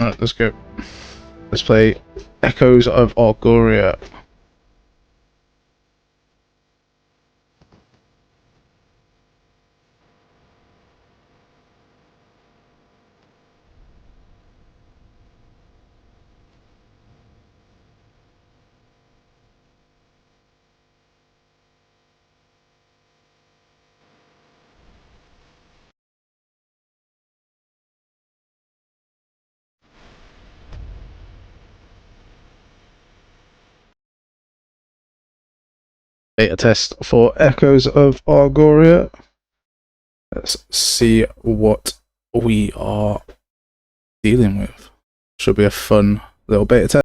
Alright, let's go. Let's play Echoes of Argora. Beta test for Echoes of Argora. Let's see what we are dealing with. Should be a fun little beta test.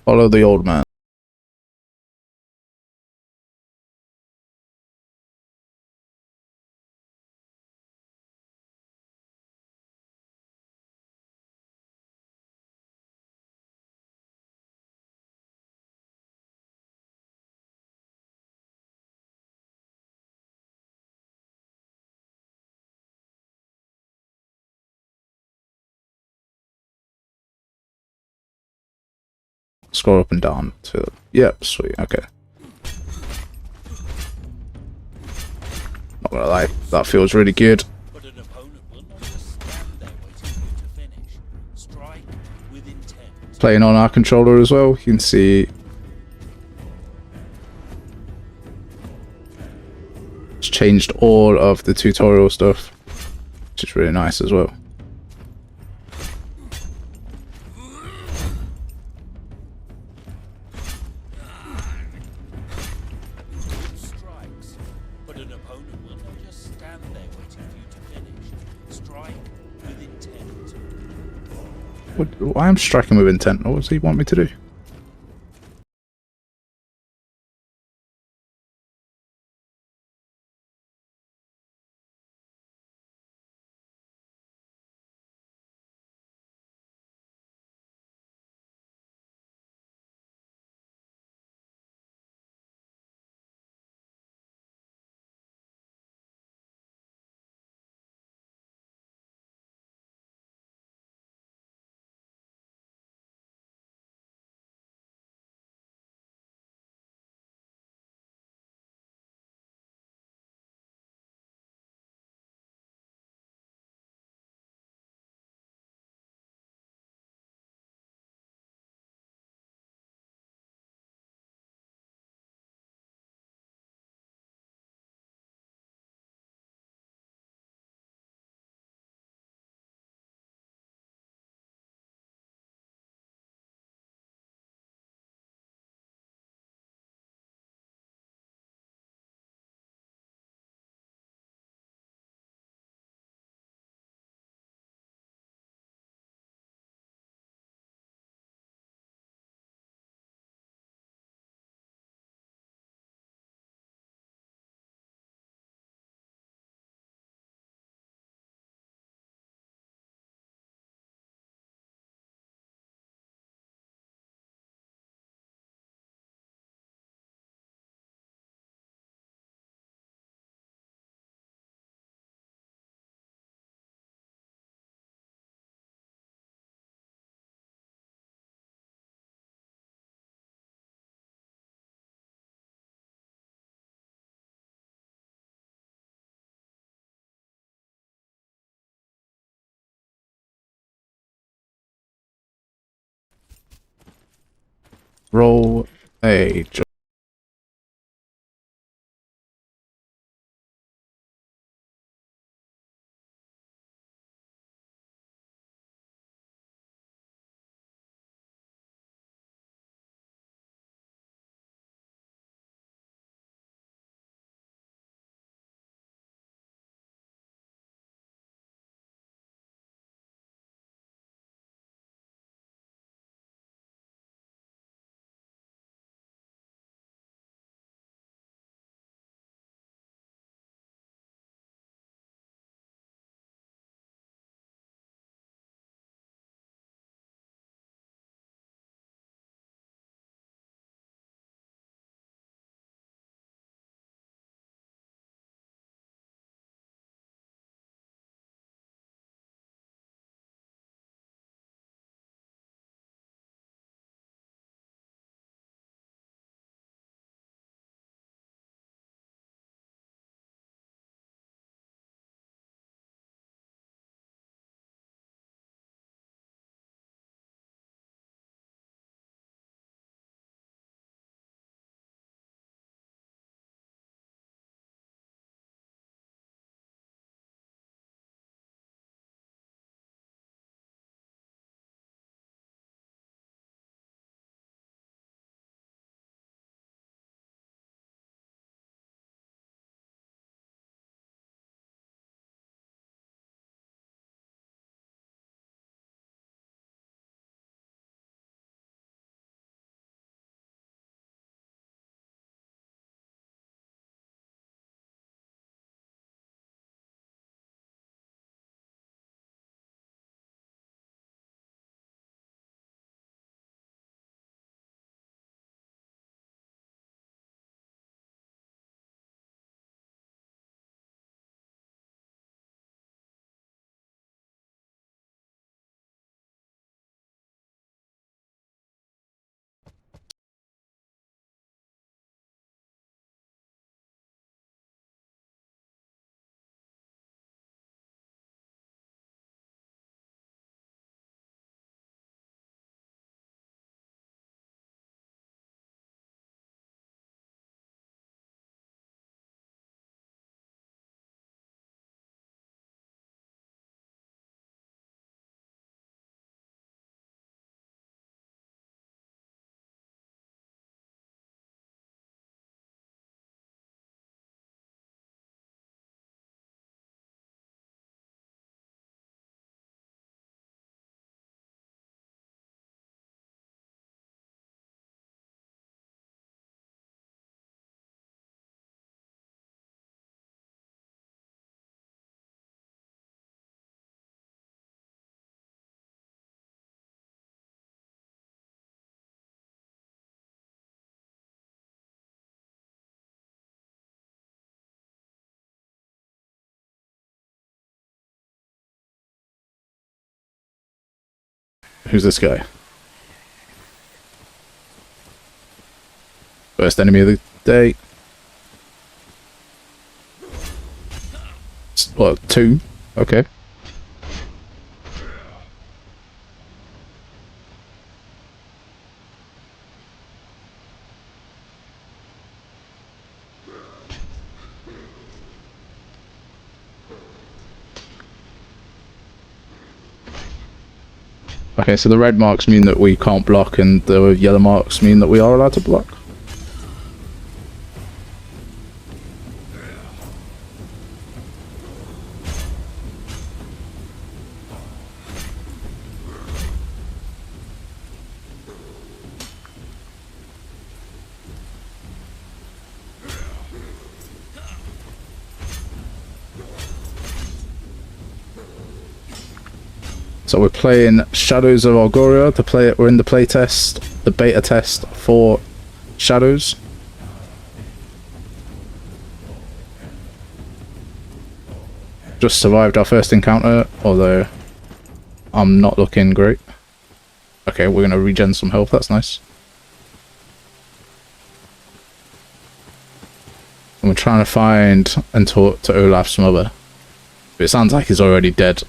Follow the old man. Scroll up and down to, yep, sweet, okay. Not gonna lie, that feels really good. Playing on our controller as well, you can see it's changed all of the tutorial stuff, which is really nice as well. Why am striking with intent? What does he want me to do? Roll a job. Who's this guy? First enemy of the day. What, 2? Okay. Okay, so the red marks mean that we can't block and the yellow marks mean that we are allowed to block. So we're playing Shadows of Argora. We're in the play test, the beta test for Shadows. Just survived our first encounter, although I'm not looking great. Okay, we're gonna regen some health, that's nice. And we're trying to find and talk to Olaf's mother. But it sounds like he's already dead.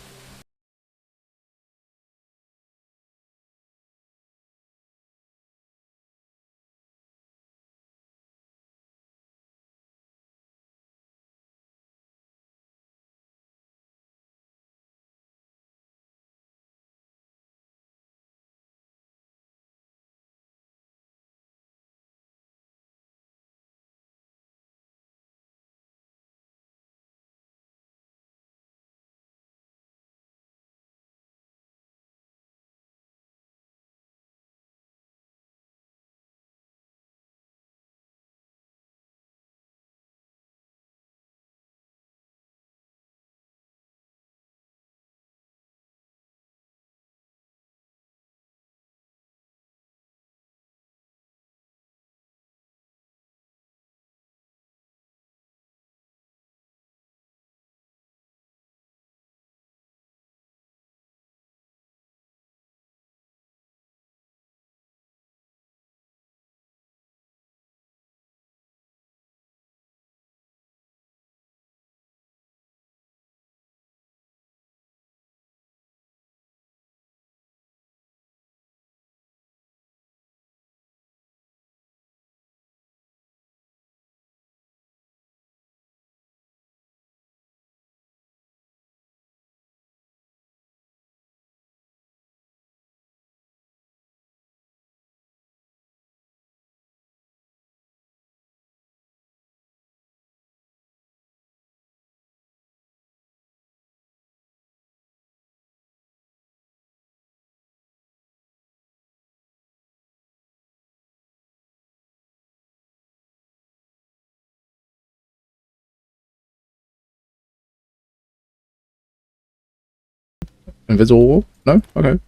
invisible wall? No? Okay.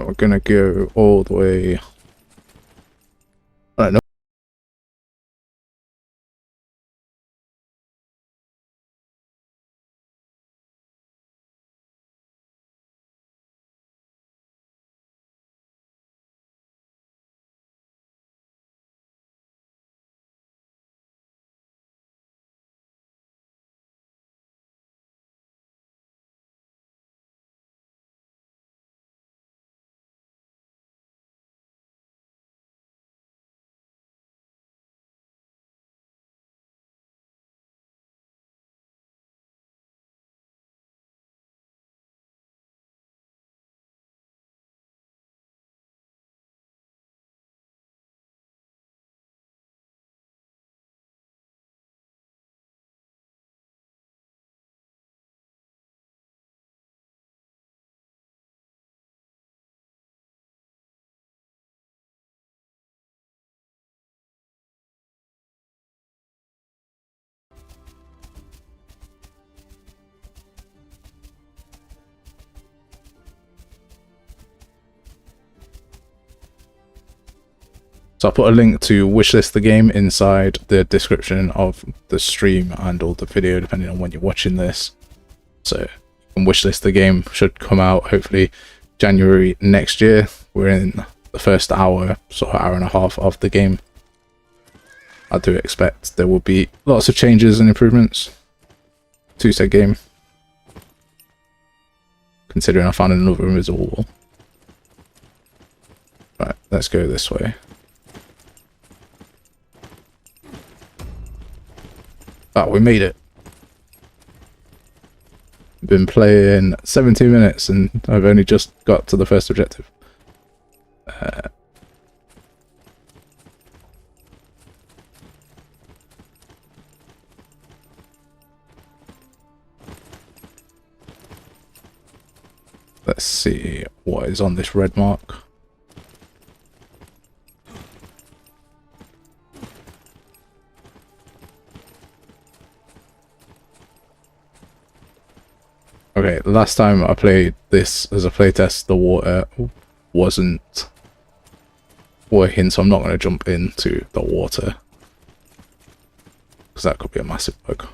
We're gonna go all the way. I don't know. So I'll put a link to Wishlist the game inside the description of the stream and all the video, depending on when you're watching this. So you can wishlist the game. Should come out hopefully January next year. We're in the first hour, sort of hour and a half of the game. I do expect there will be lots of changes and improvements to said game, considering I found another invisible wall. Right, let's go this way. Ah, we made it. Been playing 17 minutes and I've only just got to the first objective. Let's see what is on this red mark. Okay, last time I played this as a playtest, the water wasn't working, so I'm not going to jump into the water, because that could be a massive bug.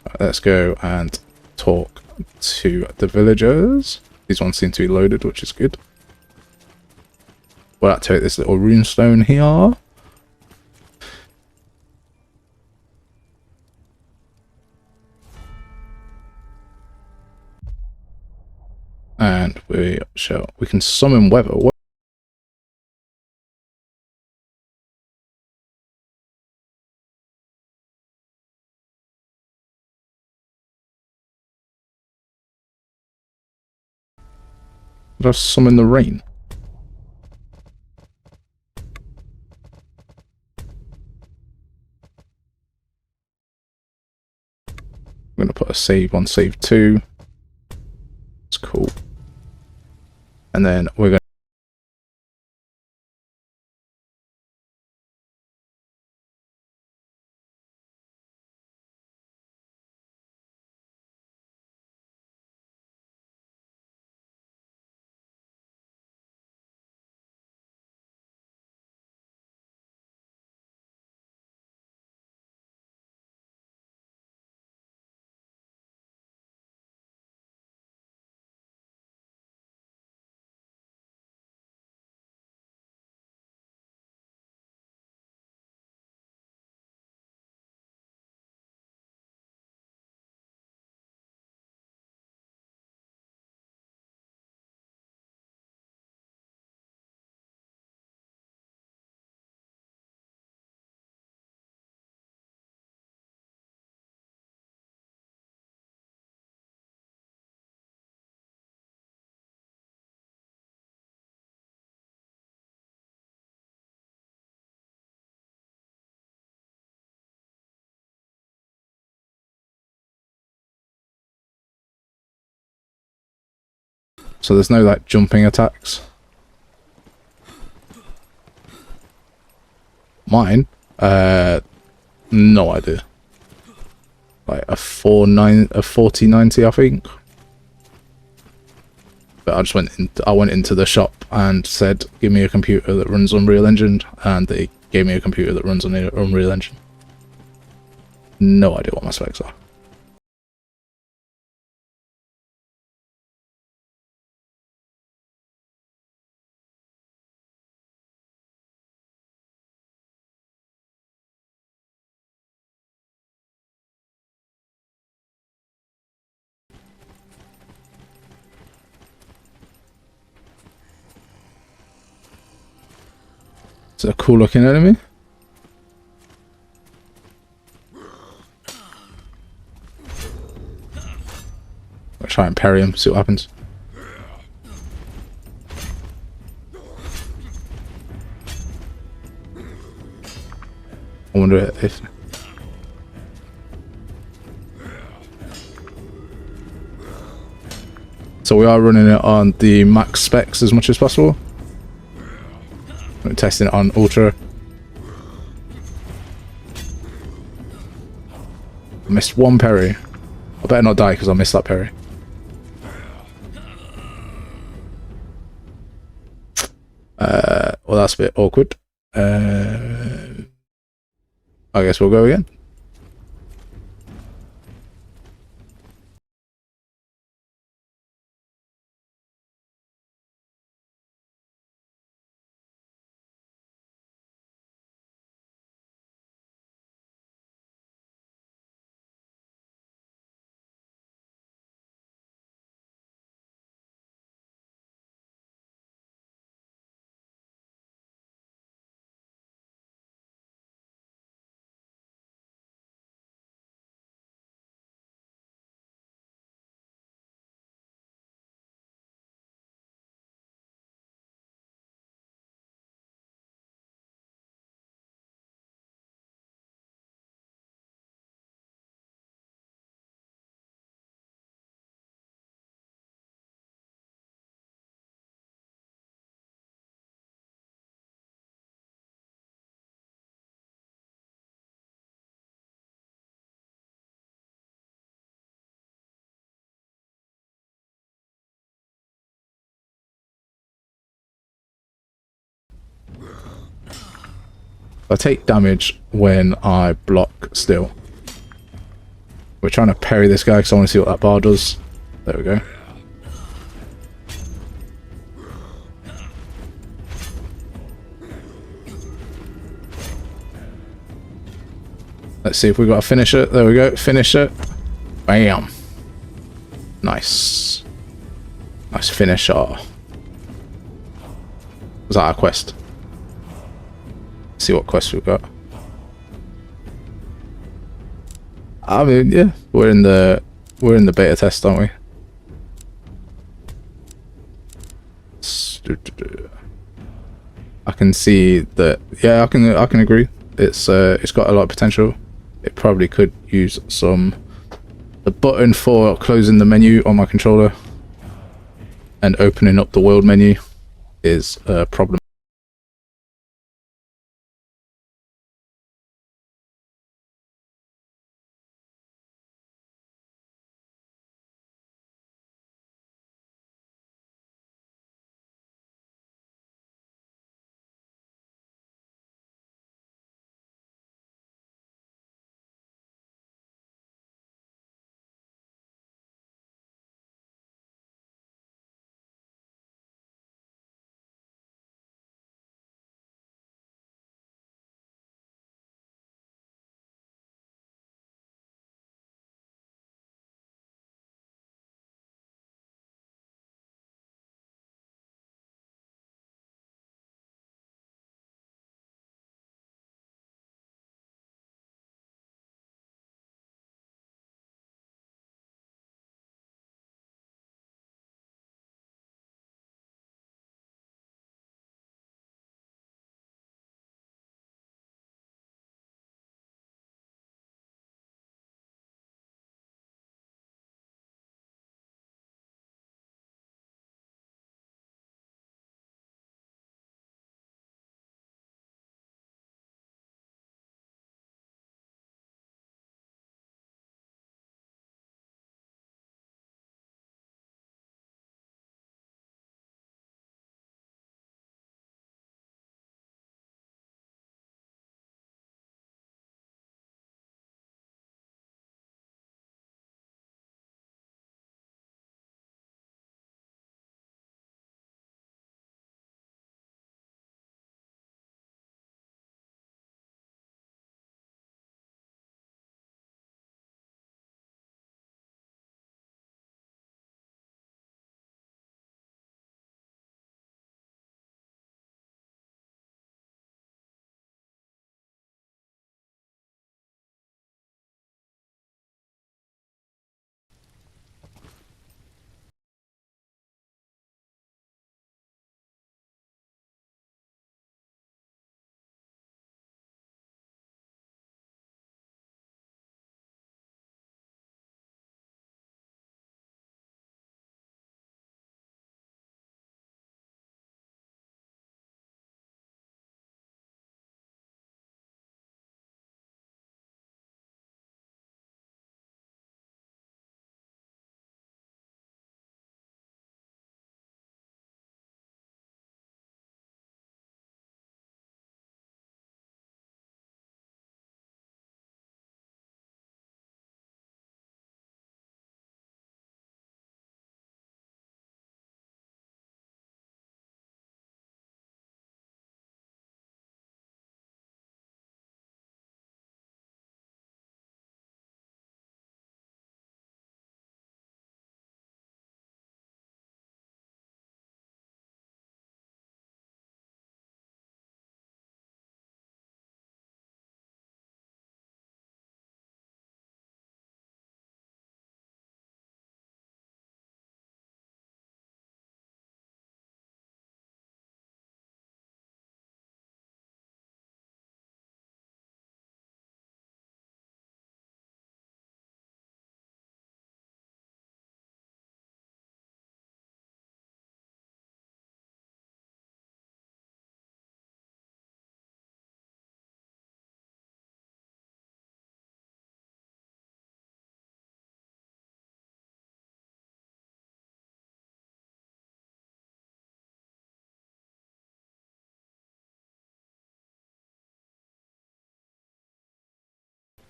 Right, let's go and talk to the villagers. These ones seem to be loaded, which is good. We'll activate this little runestone here. And we can summon weather. Just summon the rain. I'm gonna put a save on save 2. It's cool. And then we're going so there's no like jumping attacks. Mine, no idea. Like a 4090, I think. But I just went into the shop and said, "Give me a computer that runs Unreal Engine," and they gave me a computer that runs on Unreal Engine. No idea what my specs are. It's a cool looking enemy. I'll try and parry him, see what happens. I wonder if... So we are running it on the max specs as much as possible. We're testing it on Ultra. I missed one parry. I better not die because I missed that parry. Well, that's a bit awkward. I guess we'll go again. I take damage when I block still. We're trying to parry this guy because I want to see what that bar does. There we go. Let's see if we got a finisher. There we go. Finisher. Bam. Nice. Nice finisher. Was that our quest? Let's see what quest we've got. I mean, yeah, we're in the beta test, aren't we? I can see that. Yeah, I can agree. It's got a lot of potential. It probably could use some. The button for closing the menu on my controller and opening up the world menu is a problem.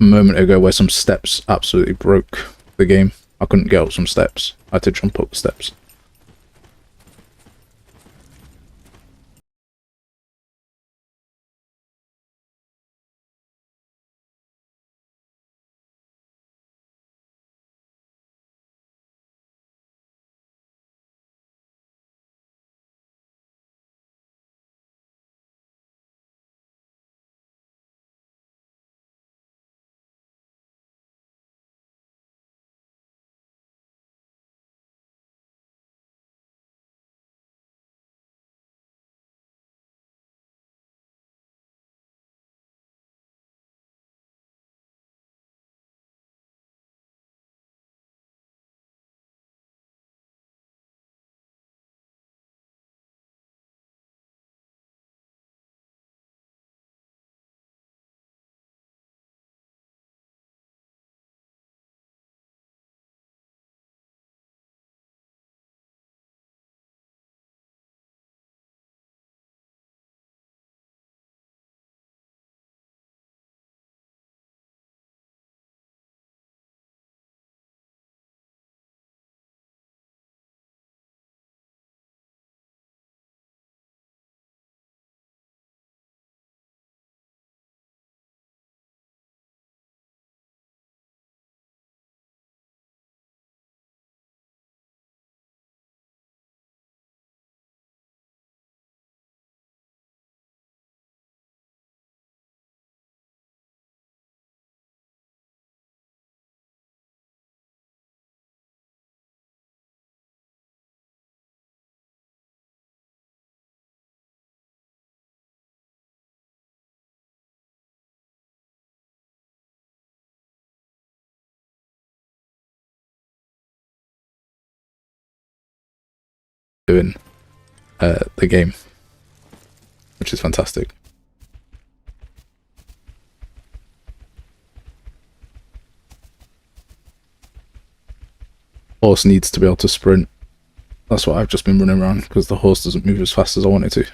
A moment ago where some steps absolutely broke the game. I couldn't get up some steps. I had to jump up the steps. Doing the game, which is fantastic. Horse needs to be able to sprint. That's what I've just been running around because the horse doesn't move as fast as I want it to.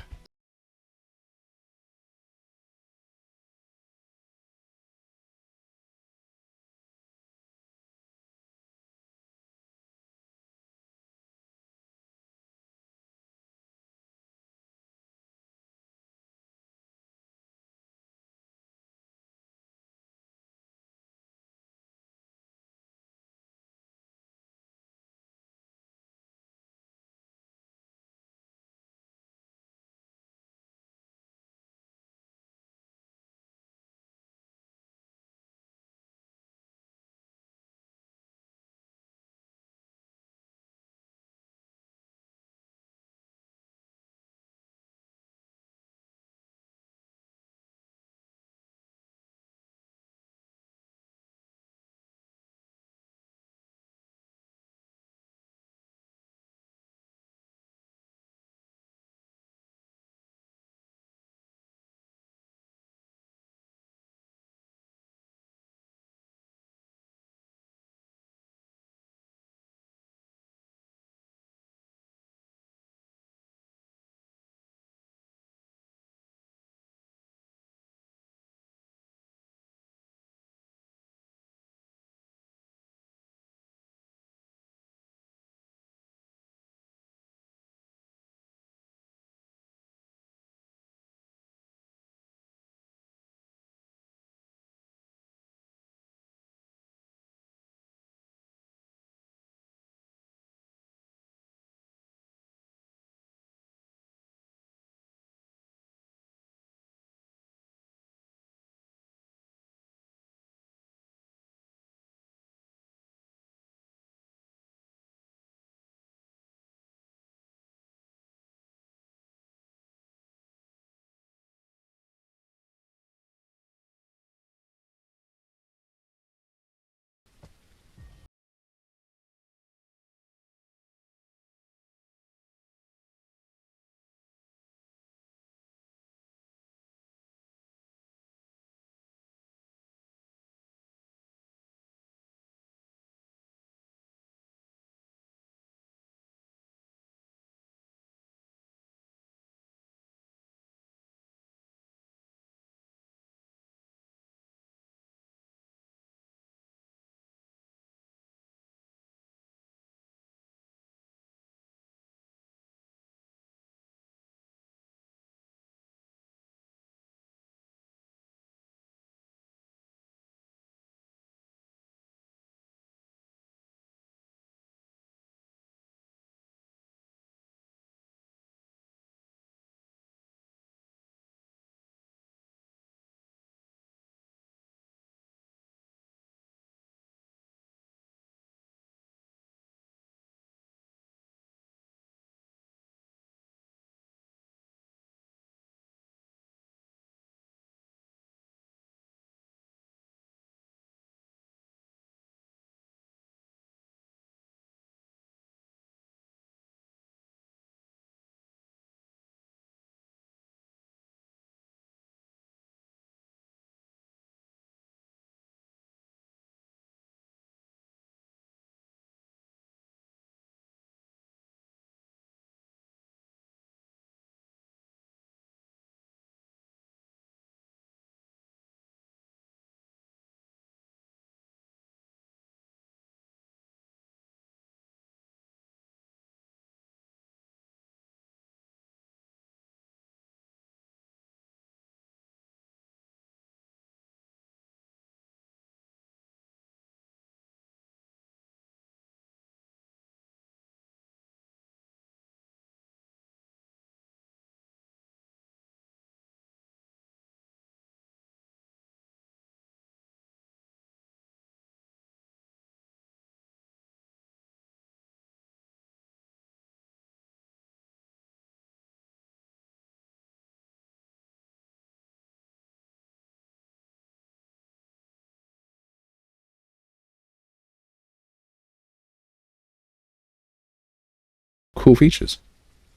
cool features.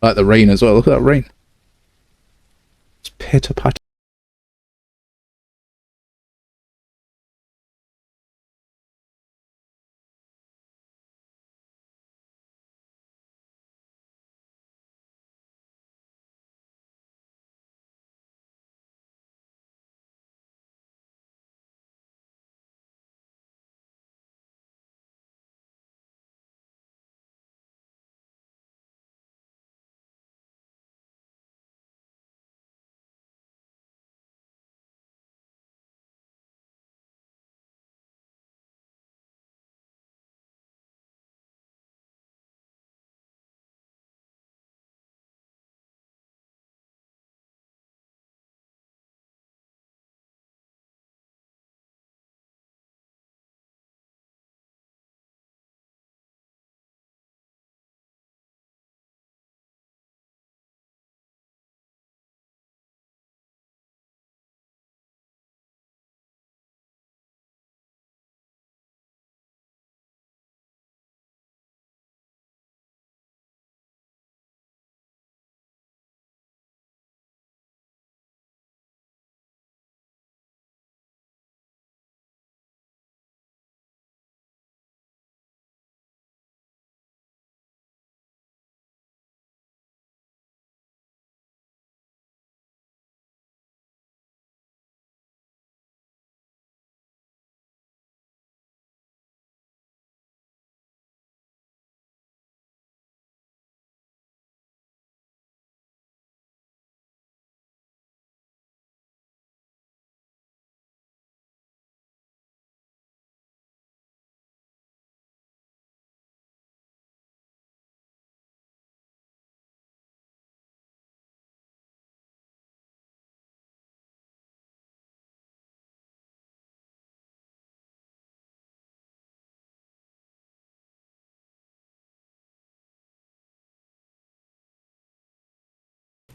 I like the rain as well. Look at that rain. It's pitter patter.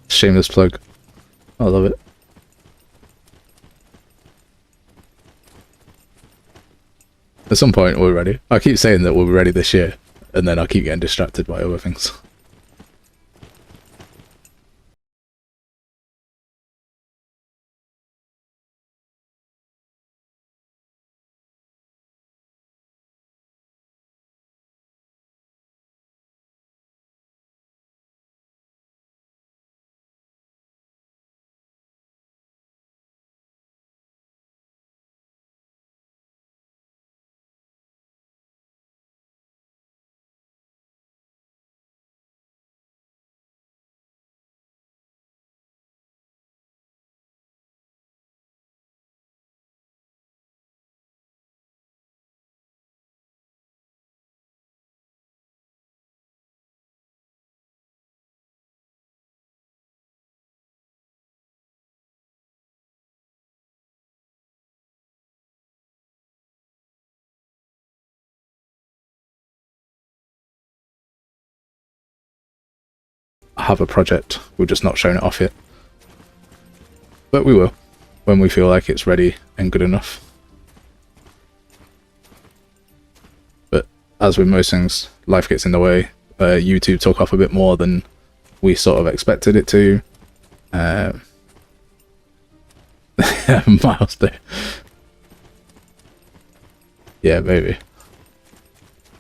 Shameless plug. I love it. At some point we're ready. I keep saying that we'll be ready this year, and then I keep getting distracted by other things. I have a project, we're just not showing it off yet. But we will, when we feel like it's ready and good enough. But as with most things, life gets in the way. YouTube took off a bit more than we sort of expected it to. Miles there. Yeah, maybe.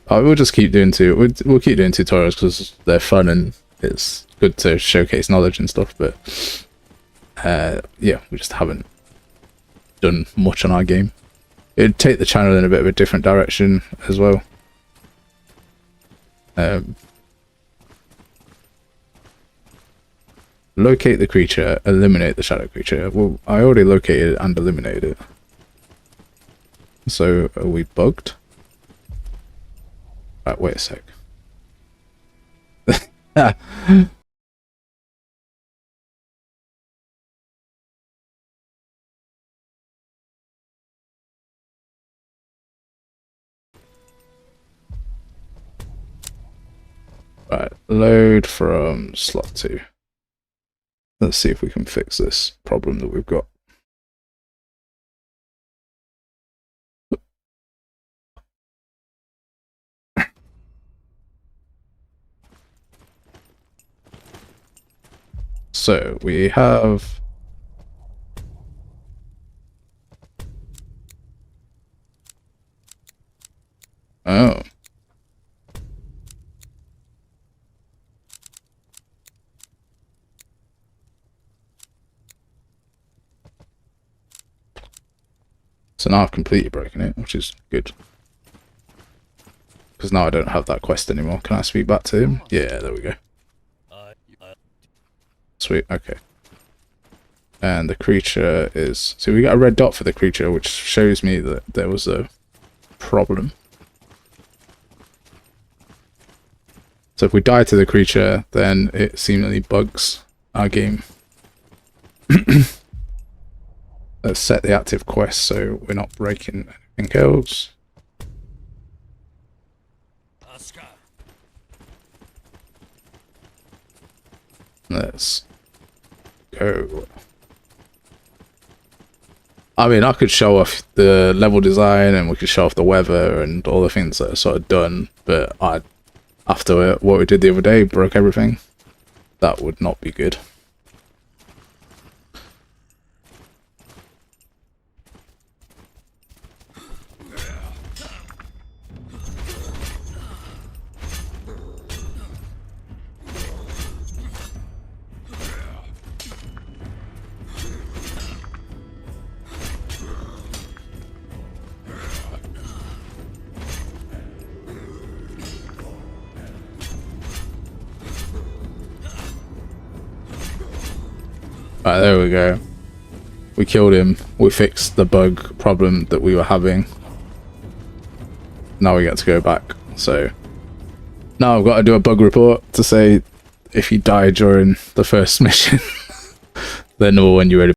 We'll just keep doing we'll keep doing tutorials because they're fun and it's good to showcase knowledge and stuff, but yeah, we just haven't done much on our game. It'd take the channel in a bit of a different direction as well. Locate the creature, eliminate the shadow creature. Well, I already located and eliminated it. So, are we bugged? Right, wait a sec. Right, load from slot 2. Let's see if we can fix this problem that we've got. So we have... Oh. So now I've completely broken it, which is good. Because now I don't have that quest anymore. Can I speak back to him? Yeah, there we go. Sweet, okay. And the creature is... So we got a red dot for the creature, which shows me that there was a problem. So if we die to the creature, then it seemingly bugs our game. Let's set the active quest so we're not breaking anything else. Let's go. I mean, I could show off the level design and we could show off the weather and all the things that are sort of done, but after what we did the other day, broke everything. That would not be good. Right, there we go. We killed him. We fixed the bug problem that we were having. Now we get to go back. So now I've got to do a bug report to say if you die during the first mission, then know when you're ready.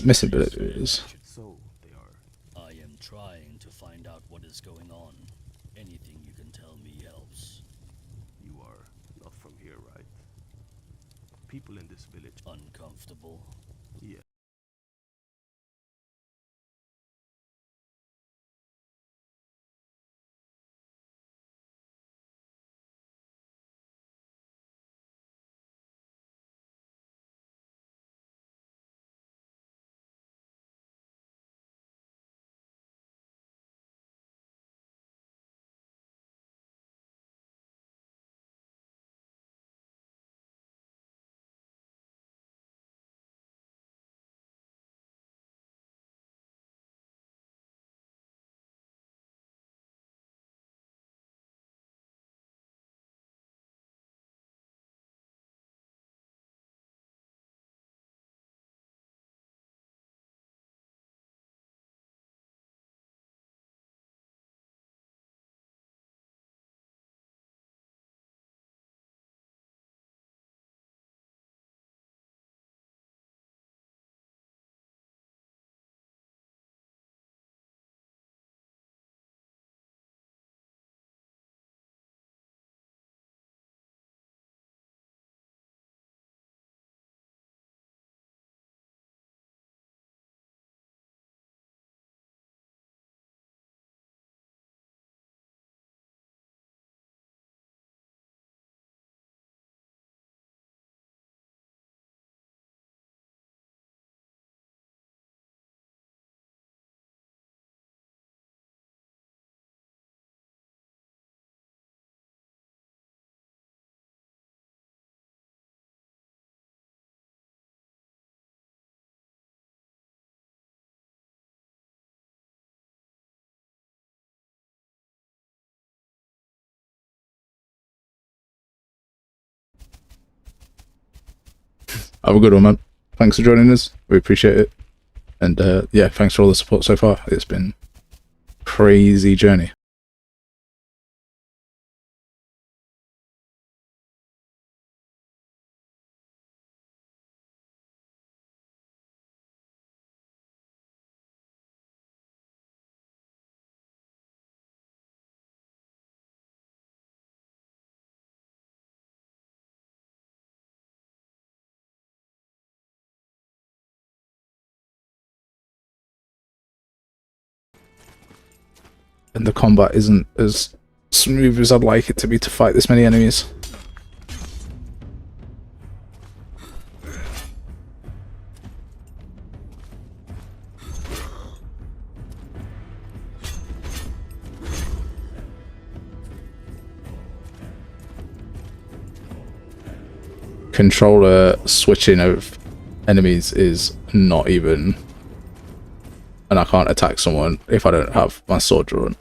Missing abilities. So they are. I am trying to find out what is going on. Anything you can tell me helps. You are not from here, right? People in this village uncomfortable. Yeah. Have a good one, man. Thanks for joining us. We appreciate it. And yeah, thanks for all the support so far. It's been a crazy journey. And the combat isn't as smooth as I'd like it to be to fight this many enemies. Controller switching of enemies is not even, and I can't attack someone if I don't have my sword drawn.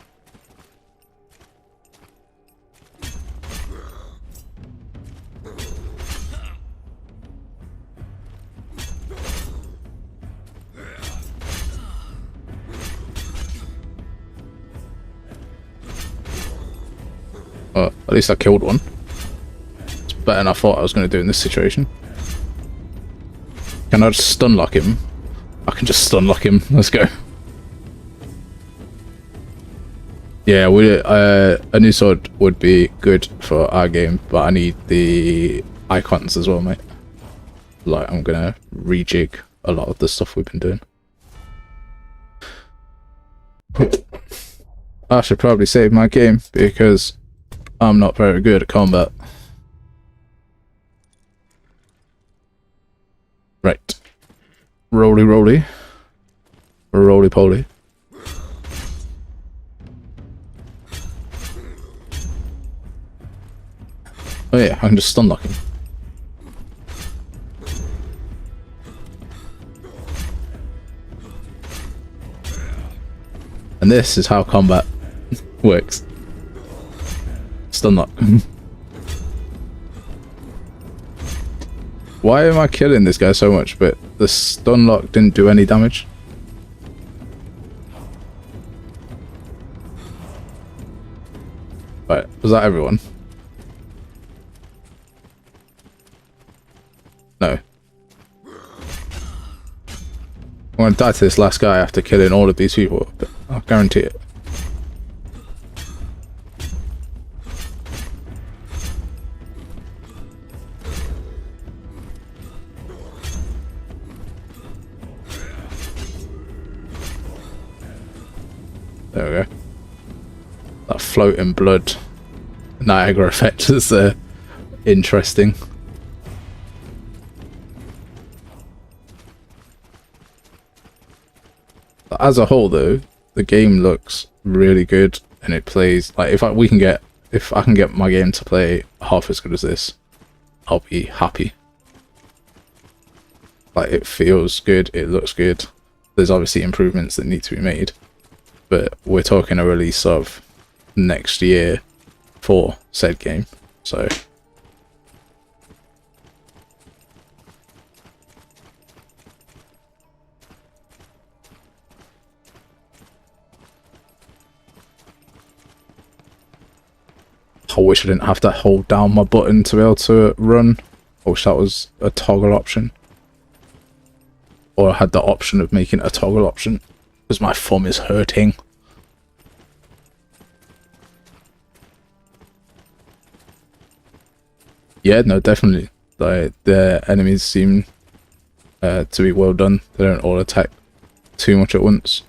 At least I killed one. It's better than I thought I was going to do in this situation. Can I just stun lock him? I can just stun lock him. Let's go. Yeah, a new sword would be good for our game, but I need the icons as well, mate. Like, I'm gonna rejig a lot of the stuff we've been doing. I should probably save my game because I'm not very good at combat. Right. Roly roly. Roly poly. Oh yeah, I can just stun lock him. And this is how combat works. Stun lock. Why am I killing this guy so much, but the stun lock didn't do any damage? Right, was that everyone? No. I'm gonna die to this last guy after killing all of these people, but I'll guarantee it. There we go. That floating blood Niagara effect is interesting. But as a whole, though, the game looks really good, and it plays like if I can get my game to play half as good as this, I'll be happy. Like, it feels good, it looks good. There's obviously improvements that need to be made, but we're talking a release of next year for said game, so I wish I didn't have to hold down my button to be able to run. I wish that was a toggle option, or I had the option of making a toggle option, because my thumb is hurting. Yeah, no, definitely. Like, the enemies seem to be well done. They don't all attack too much at once.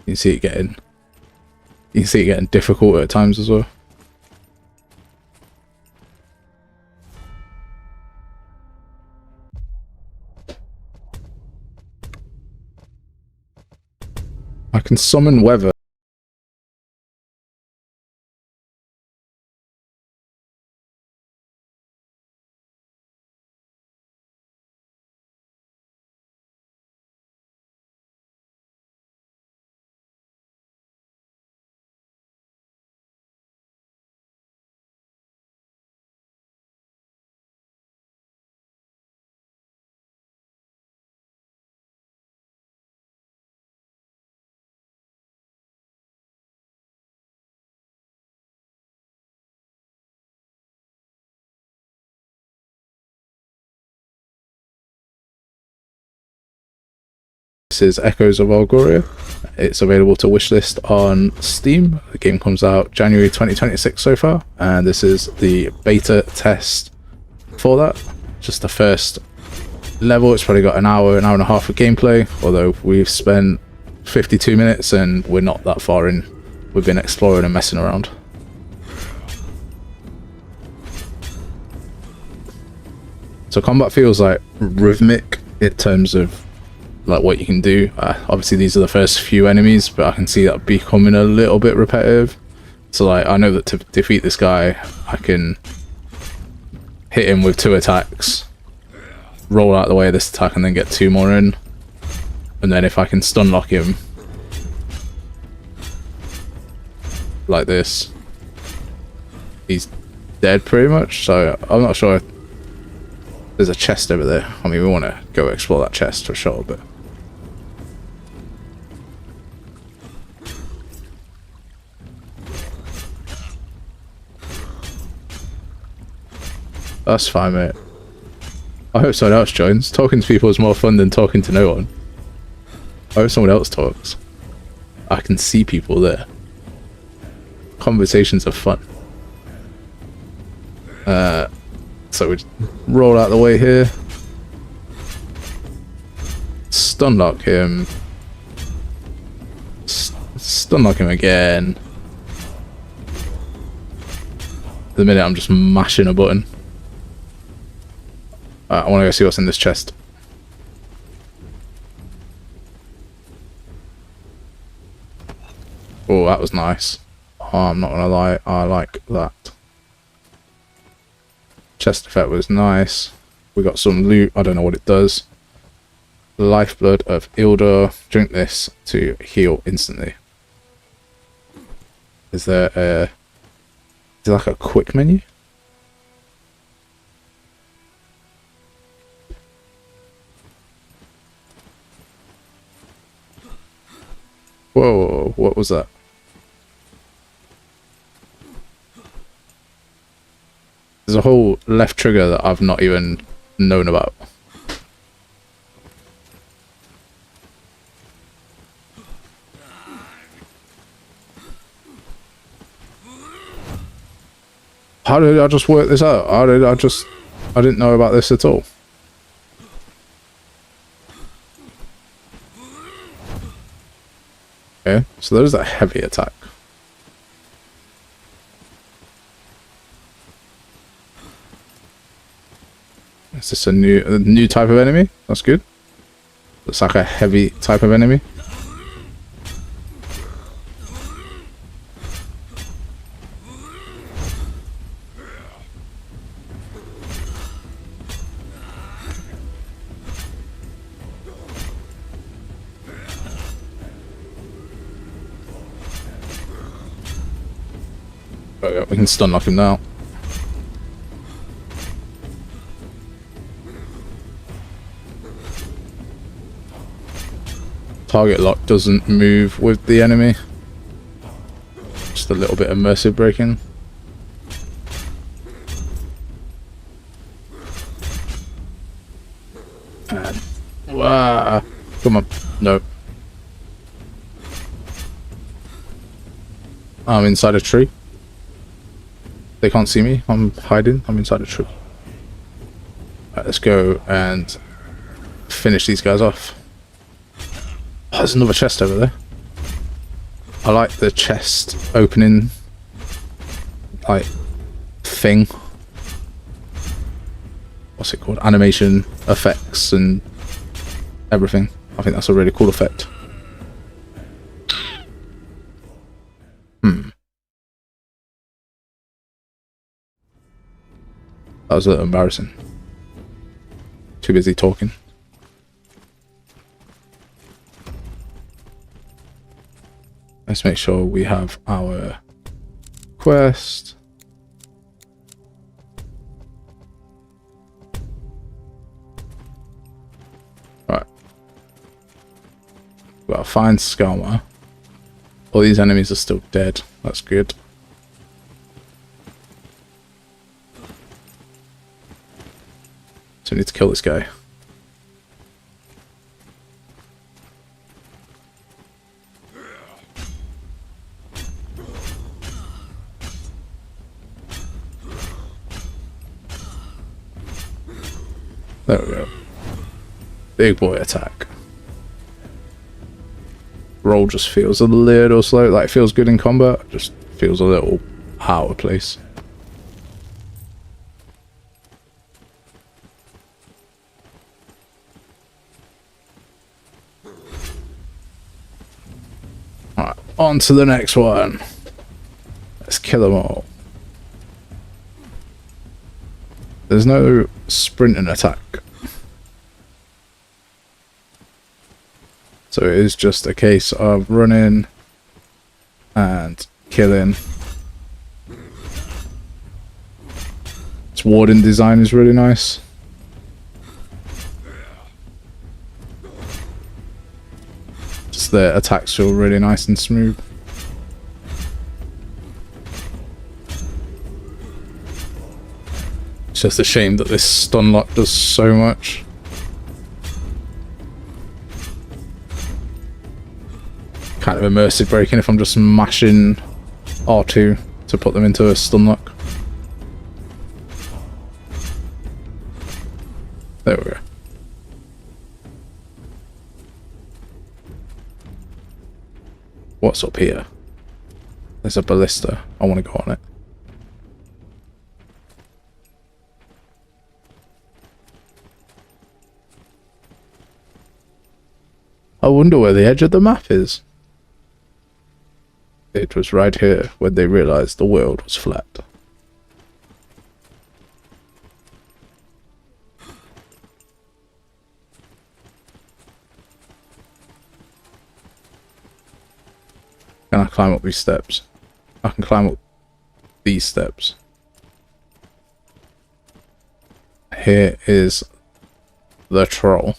You can see it getting difficult at times as well. I can summon weather. This is Echoes of Argora. It's available to wishlist on Steam. The game comes out January 2026 so far, and this is the beta test for that. Just the first level. It's probably got an hour and a half of gameplay, although we've spent 52 minutes and we're not that far in. We've been exploring and messing around. So combat feels like rhythmic in terms of like what you can do. Obviously these are the first few enemies, but I can see that becoming a little bit repetitive. So like I know that to defeat this guy I can hit him with 2 attacks, roll out the way of this attack, and then get 2 more in. And then if I can stun lock him like this, he's dead pretty much. So I'm not sure if there's a chest over there. I mean, we want to go explore that chest for sure, but that's fine, mate. I hope someone else joins. Talking to people is more fun than talking to no one. I hope someone else talks. I can see people there. Conversations are fun. So we roll out the way here. Stun lock him. Stun lock him again. The minute I'm just mashing a button. I want to go see what's in this chest. Oh, that was nice. Oh, I'm not gonna lie, I like that. Chest effect was nice. We got some loot, I don't know what it does. Lifeblood of Ildor. Drink this to heal instantly. Is there like a quick menu? Whoa, what was that? There's a whole left trigger that I've not even known about. How did I just work this out? I didn't know about this at all. Okay, so there's that heavy attack. Is this a new type of enemy? That's good. Looks like a heavy type of enemy. Okay, we can stun lock him now. Target lock doesn't move with the enemy. Just a little bit of immersive breaking. And wow, come on, no. I'm inside a tree. They can't see me. I'm hiding. I'm inside a tree. Right, let's go and finish these guys off. Oh, there's another chest over there. I like the chest opening like thing. What's it called? Animation effects and everything. I think that's a really cool effect. That was a little embarrassing. Too busy talking. Let's make sure we have our quest. Right. Well, find Skalmar. All these enemies are still dead. That's good. So we need to kill this guy. There we go. Big boy attack. Roll just feels a little slow. Like, it feels good in combat. Just feels a little out of place. Alright, on to the next one. Let's kill them all. There's no sprinting attack. So it is just a case of running and killing. Its warden design is really nice. Just the attacks feel really nice and smooth. It's just a shame that this stun lock does so much. Kind of immersive breaking if I'm just mashing R2 to put them into a stun lock. There we go. What's up here? There's a ballista. I want to go on it. I wonder where the edge of the map is. It was right here when they realized the world was flat. Can I climb up these steps? I can climb up these steps. Here is the troll.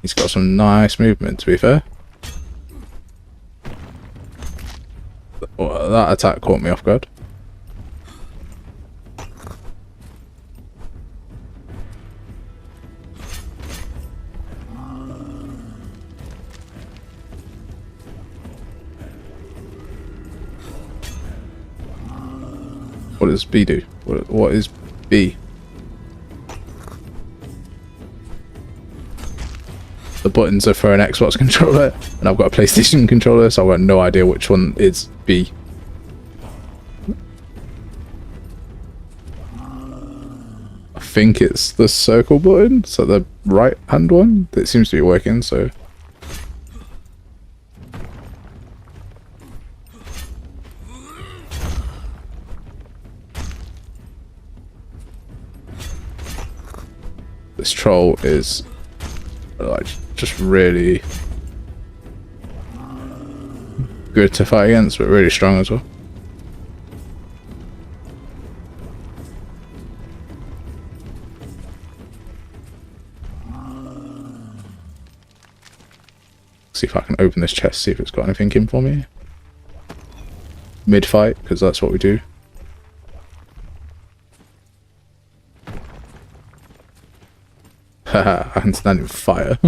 He's got some nice movement, to be fair. Well, that attack caught me off guard. What does B do? What is B? The buttons are for an Xbox controller, and I've got a PlayStation controller, so I've got no idea which one is B. I think it's the circle button, so the right hand one that seems to be working, so. This troll is like just really good to fight against, but really strong as well. See if I can open this chest, see if it's got anything in for me. Mid-fight, because that's what we do. Haha, I can stand in fire.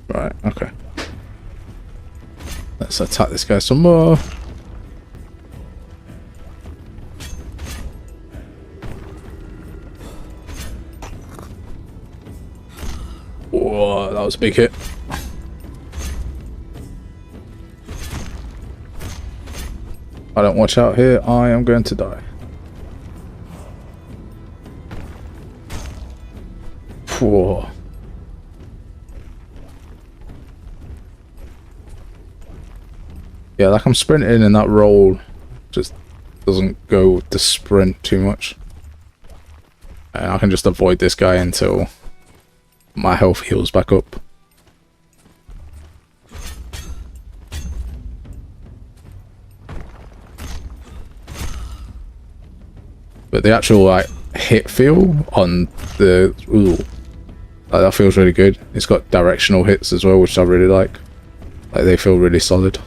Right, okay. Let's attack this guy some more. Whoa, that was a big hit. If I don't watch out here, I am going to die. Whoa. Yeah, like I'm sprinting and that roll just doesn't go to sprint too much. And I can just avoid this guy until my health heals back up. But the actual like hit feel on the that feels really good. It's got directional hits as well, which I really like. Like they feel really solid.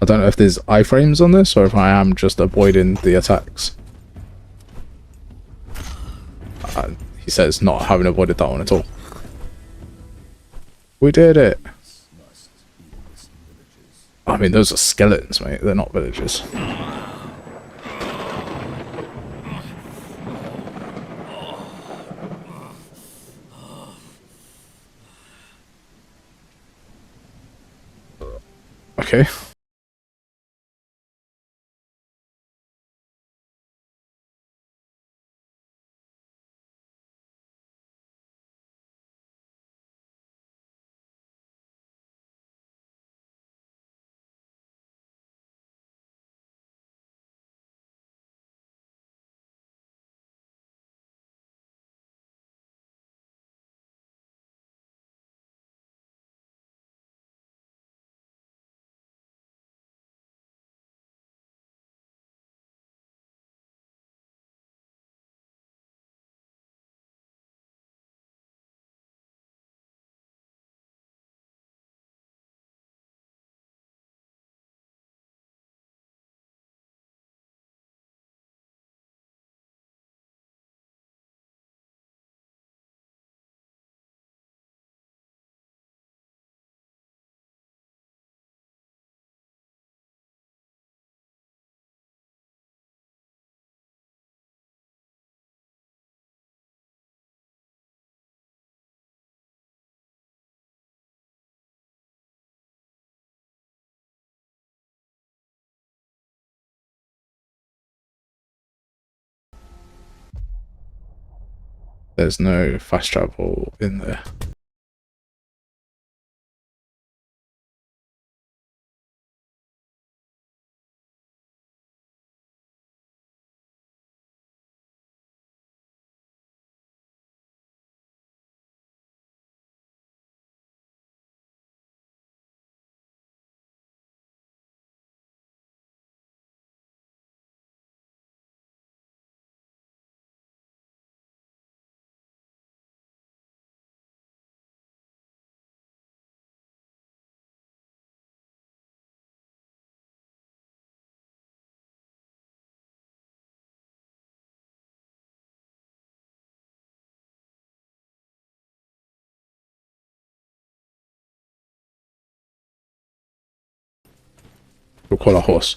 I don't know if there's iframes on this or if I am just avoiding the attacks. He says not having avoided that one at all. We did it! I mean, those are skeletons, mate. They're not villagers. Okay. There's no fast travel in there. We'll call a horse.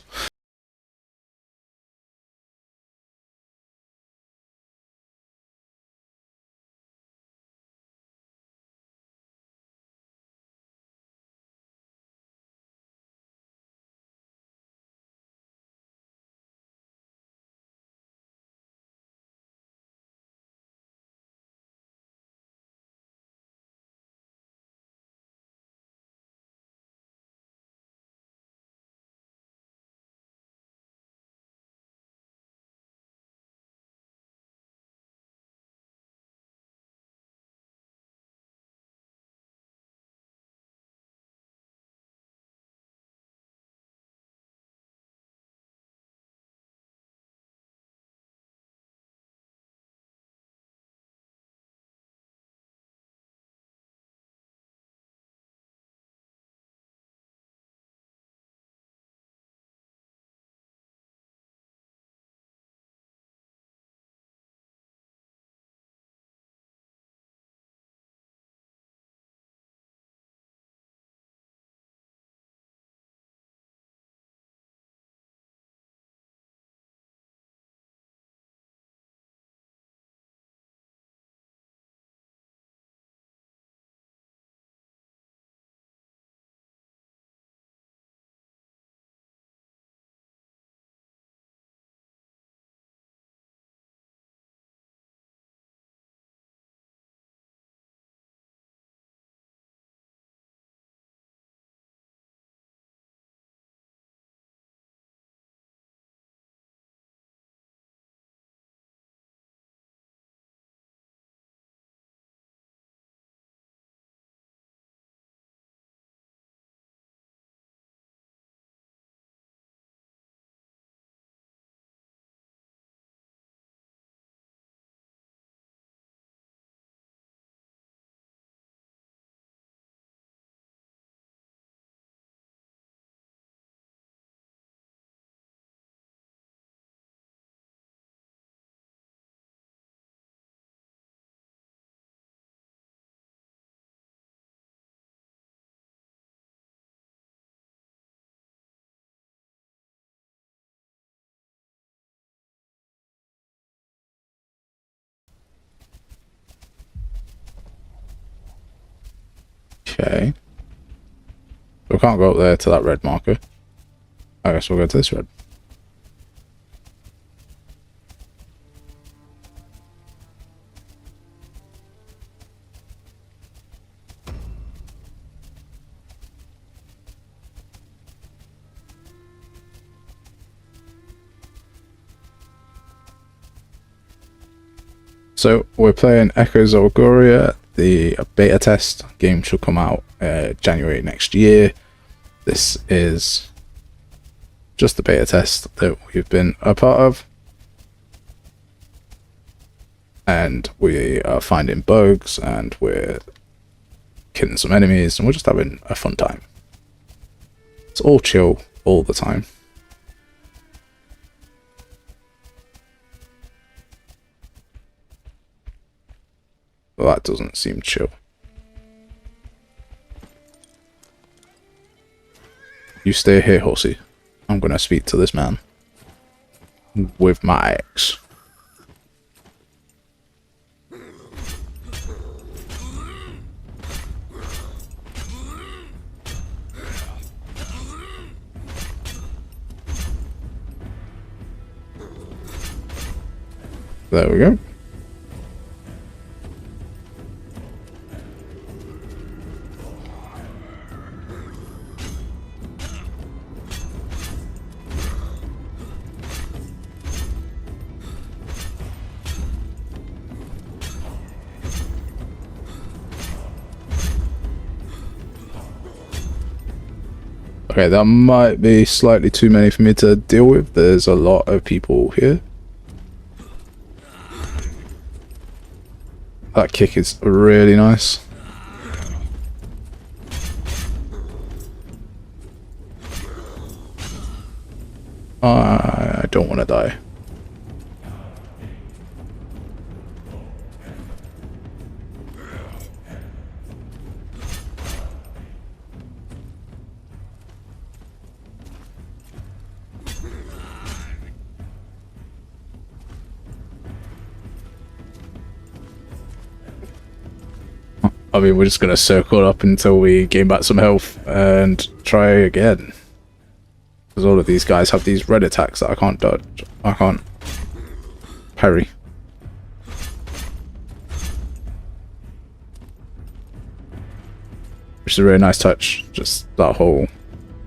Okay. We can't go up there to that red marker. I guess we'll go to this red. So we're playing Echoes of Argora. The beta test game should come out January next year. This is just the beta test that we've been a part of, and we are finding bugs and we're killing some enemies and we're just having a fun time. It's all chill all the time. Well, that doesn't seem chill. You stay here, horsey. I'm gonna speak to this man with my axe. There we go. Okay, that might be slightly too many for me to deal with. There's a lot of people here. That kick is really nice. I don't want to die. I mean, we're just going to circle up until we gain back some health and try again. Because all of these guys have these red attacks that I can't dodge. I can't parry. Which is a really nice touch. Just that whole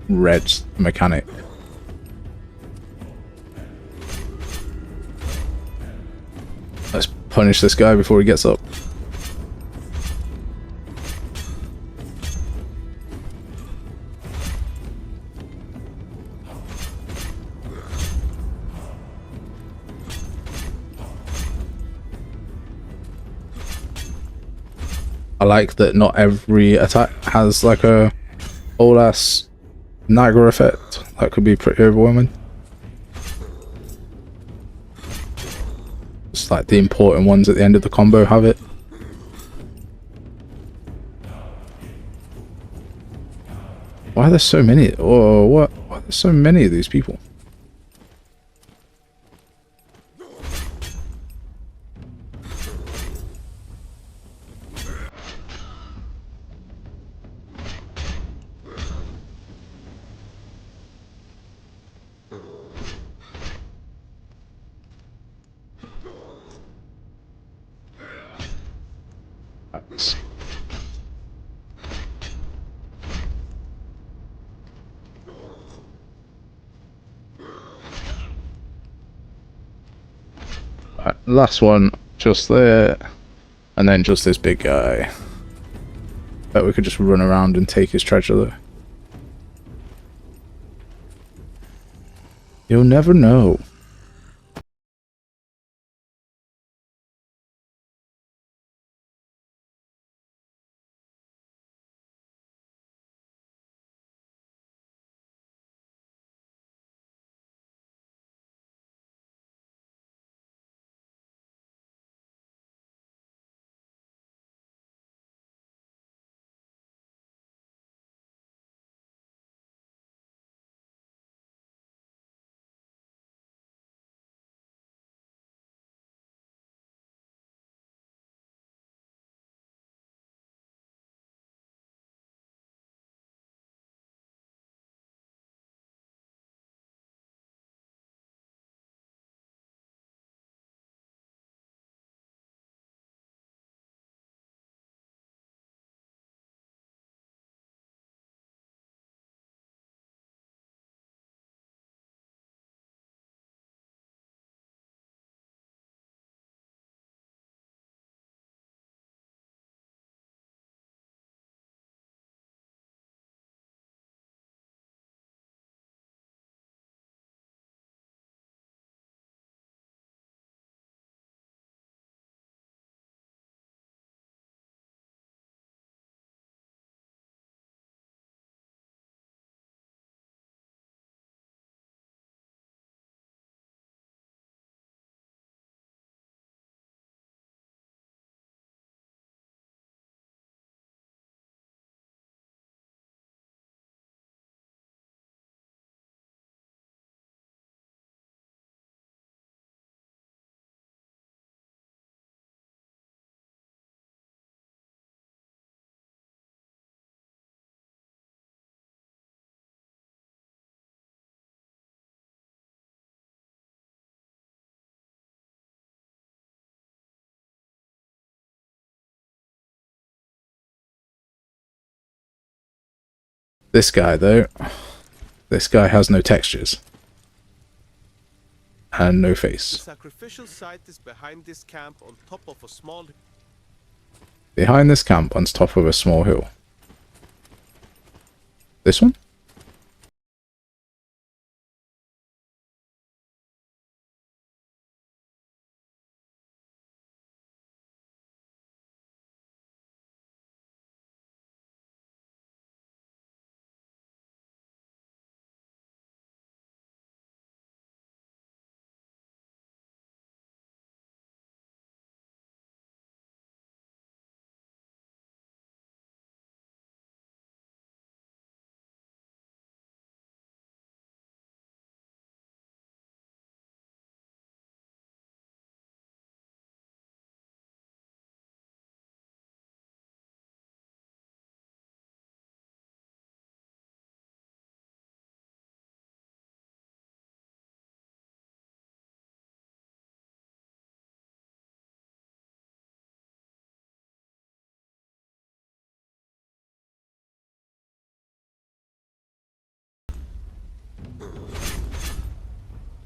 red mechanic. Let's punish this guy before he gets up. I like that not every attack has like a old ass Niagara effect. That could be pretty overwhelming. It's like the important ones at the end of the combo have it. Why are there so many? Oh, what? Why are there so many of these people? Right, last one, just there, and then just this big guy. Bet we could just run around and take his treasure though. You'll never know. This guy, though, this guy has no textures. And no The face. sacrificial site is behind this camp on top of a small... Behind this camp on top of a small hill. This one?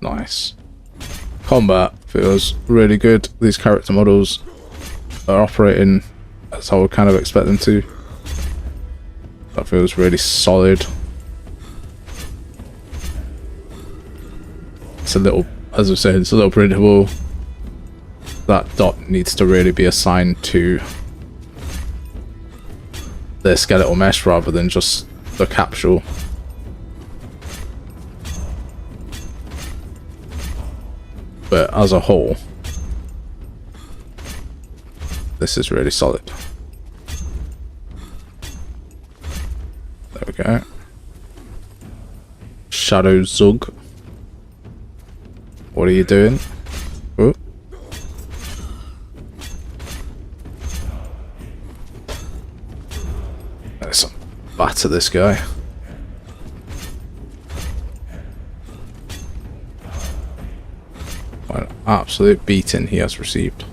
Nice. Combat feels really good. These character models are operating as I would kind of expect them to. That feels really solid. It's a little, as I said, it's a little predictable. That dot needs to really be assigned to the skeletal mesh rather than just the capsule. But as a whole, this is really solid. There we go. Shadow Zug. What are you doing? Oh. Let's batter this guy. What an absolute beating he has received.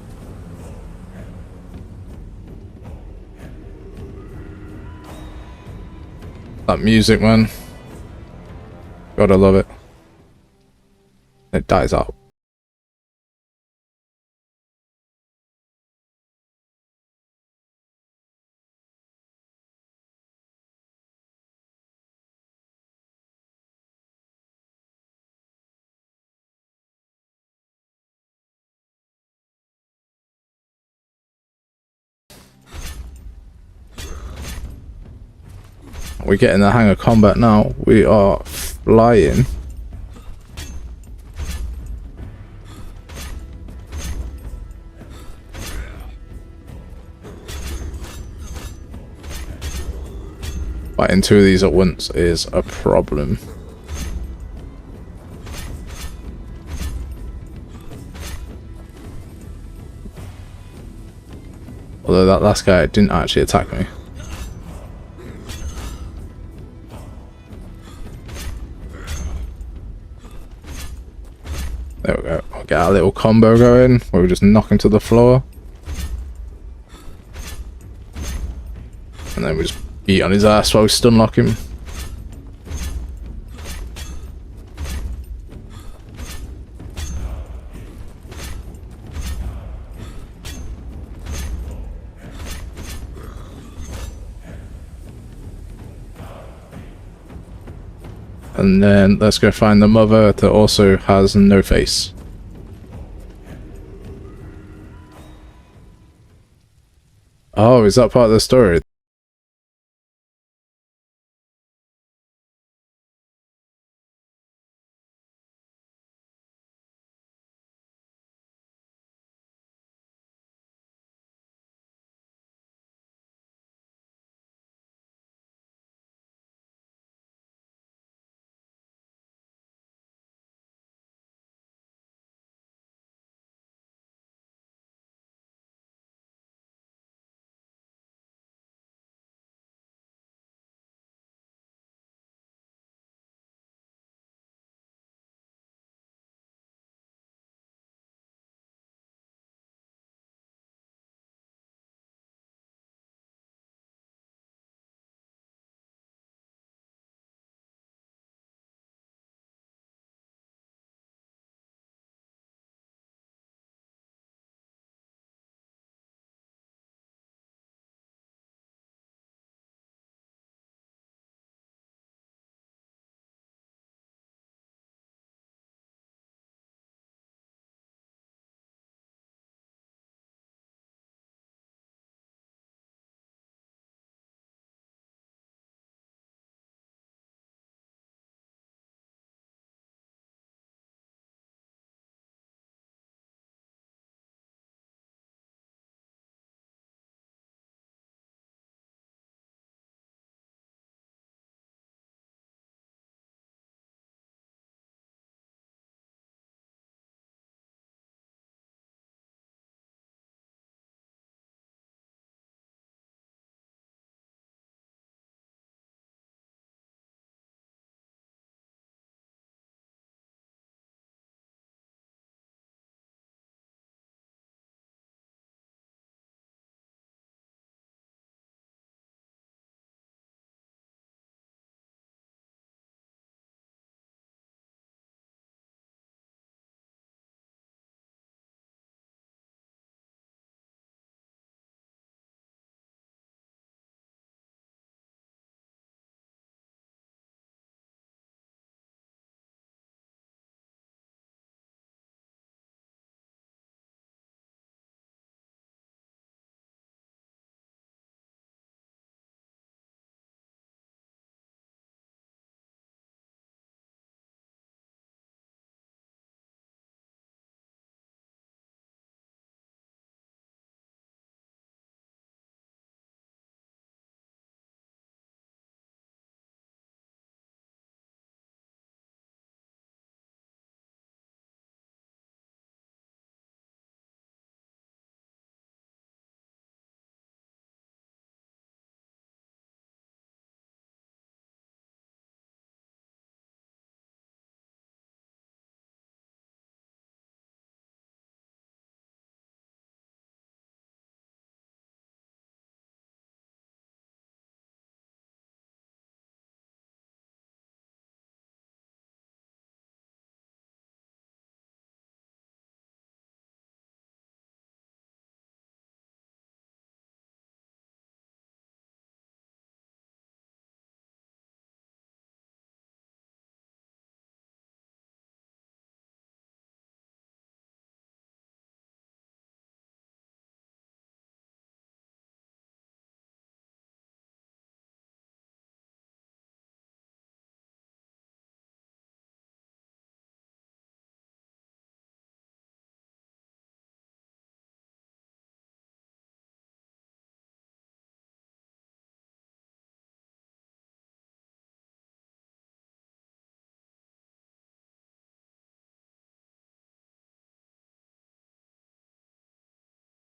That music, man. Gotta love it. It dies out. We're getting the hang of combat now. We are flying. Fighting two of these at once is a problem. Although that last guy didn't actually attack me. There we go. I'll get our little combo going where we just knock him to the floor. And then we just beat on his ass while we stun lock him. And then let's go find the mother that also has no face. Oh, is that part of the story?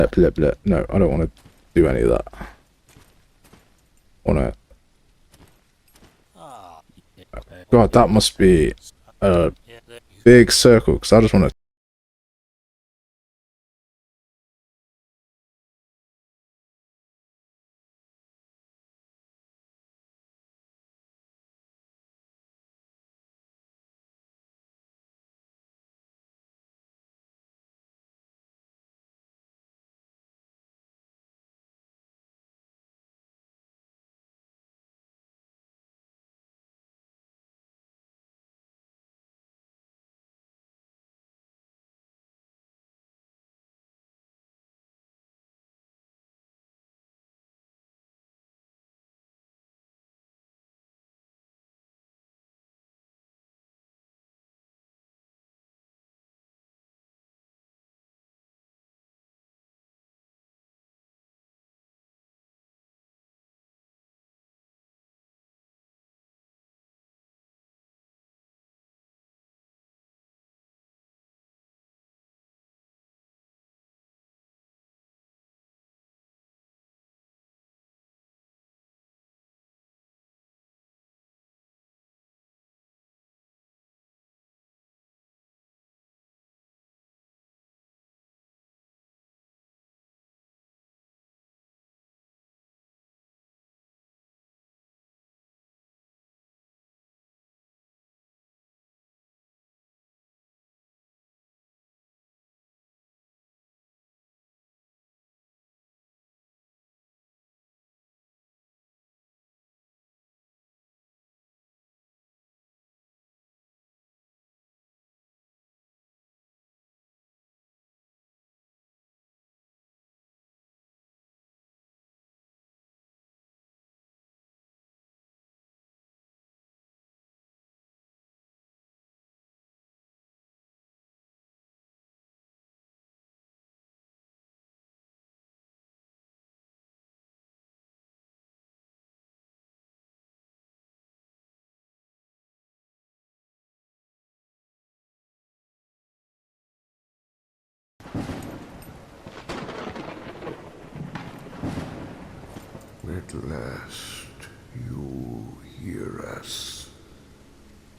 Blah, blah. No, I don't want to do any of that. Want to... God, that must be a big circle, because I just want to... At last, you hear us.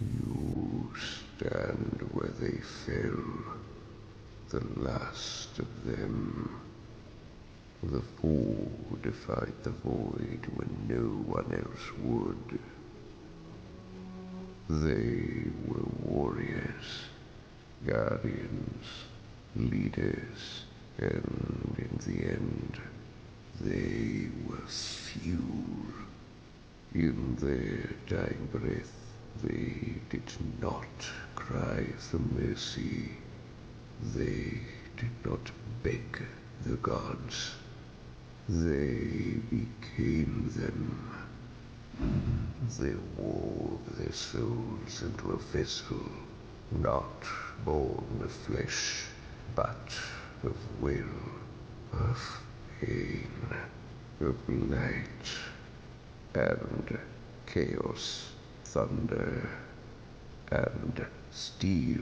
You stand where they fell, the last of them. The four defied the void when no one else would. They were warriors, guardians, leaders, and in the end, they were fuel. In their dying breath, they did not cry for mercy. They did not beg the gods. They became them. They wove their souls into a vessel, not born of flesh, but of will, of pain, of light, and chaos, thunder, and steel.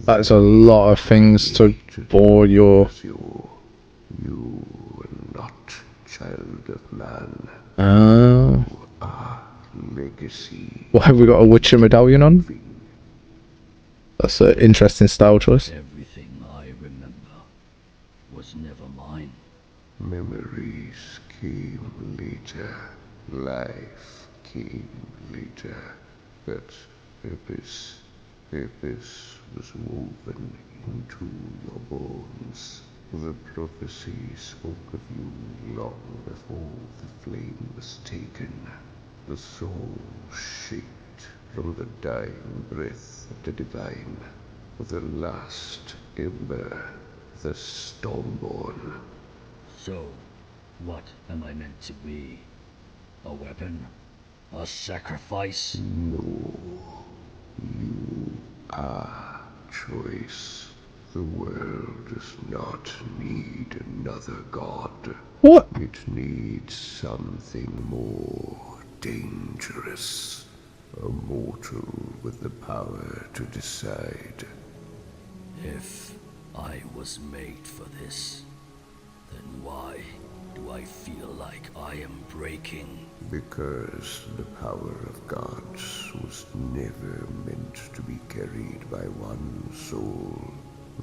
That is a lot of things to bore your... You are not child of man. Oh. Legacy. Why have we got a Witcher medallion on? That's an interesting style choice. Everything I remember was never mine. Memories came later. Life came later. But purpose was woven into your bones. The prophecy spoke of you long before the flame was taken. The soul shaped from the dying breath of the divine. The last ember, the Stormborn. So, what am I meant to be? A weapon? A sacrifice? Choice. The world does not need another god. What? It needs something more dangerous. A mortal with the power to decide. If I was made for this, Then why do I feel like I am breaking? Because the power of gods was never meant to be carried by one soul,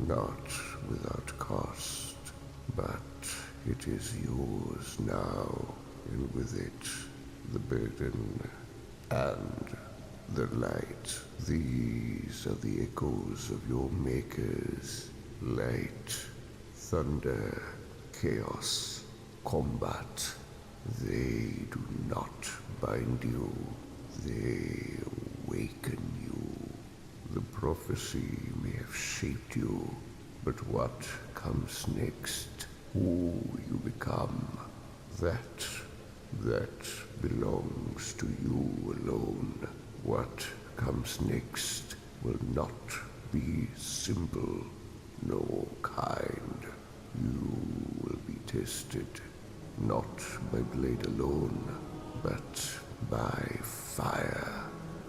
not without cost. But it is yours now, and with it, the burden and the light. These are the echoes of your makers. Light, thunder, chaos, combat. They do not bind you. They awaken you. The prophecy may have shaped you, but what comes next, who you become, that belongs to you alone. What comes next will not be simple, nor kind. You will be tested, not by blade alone, but by fire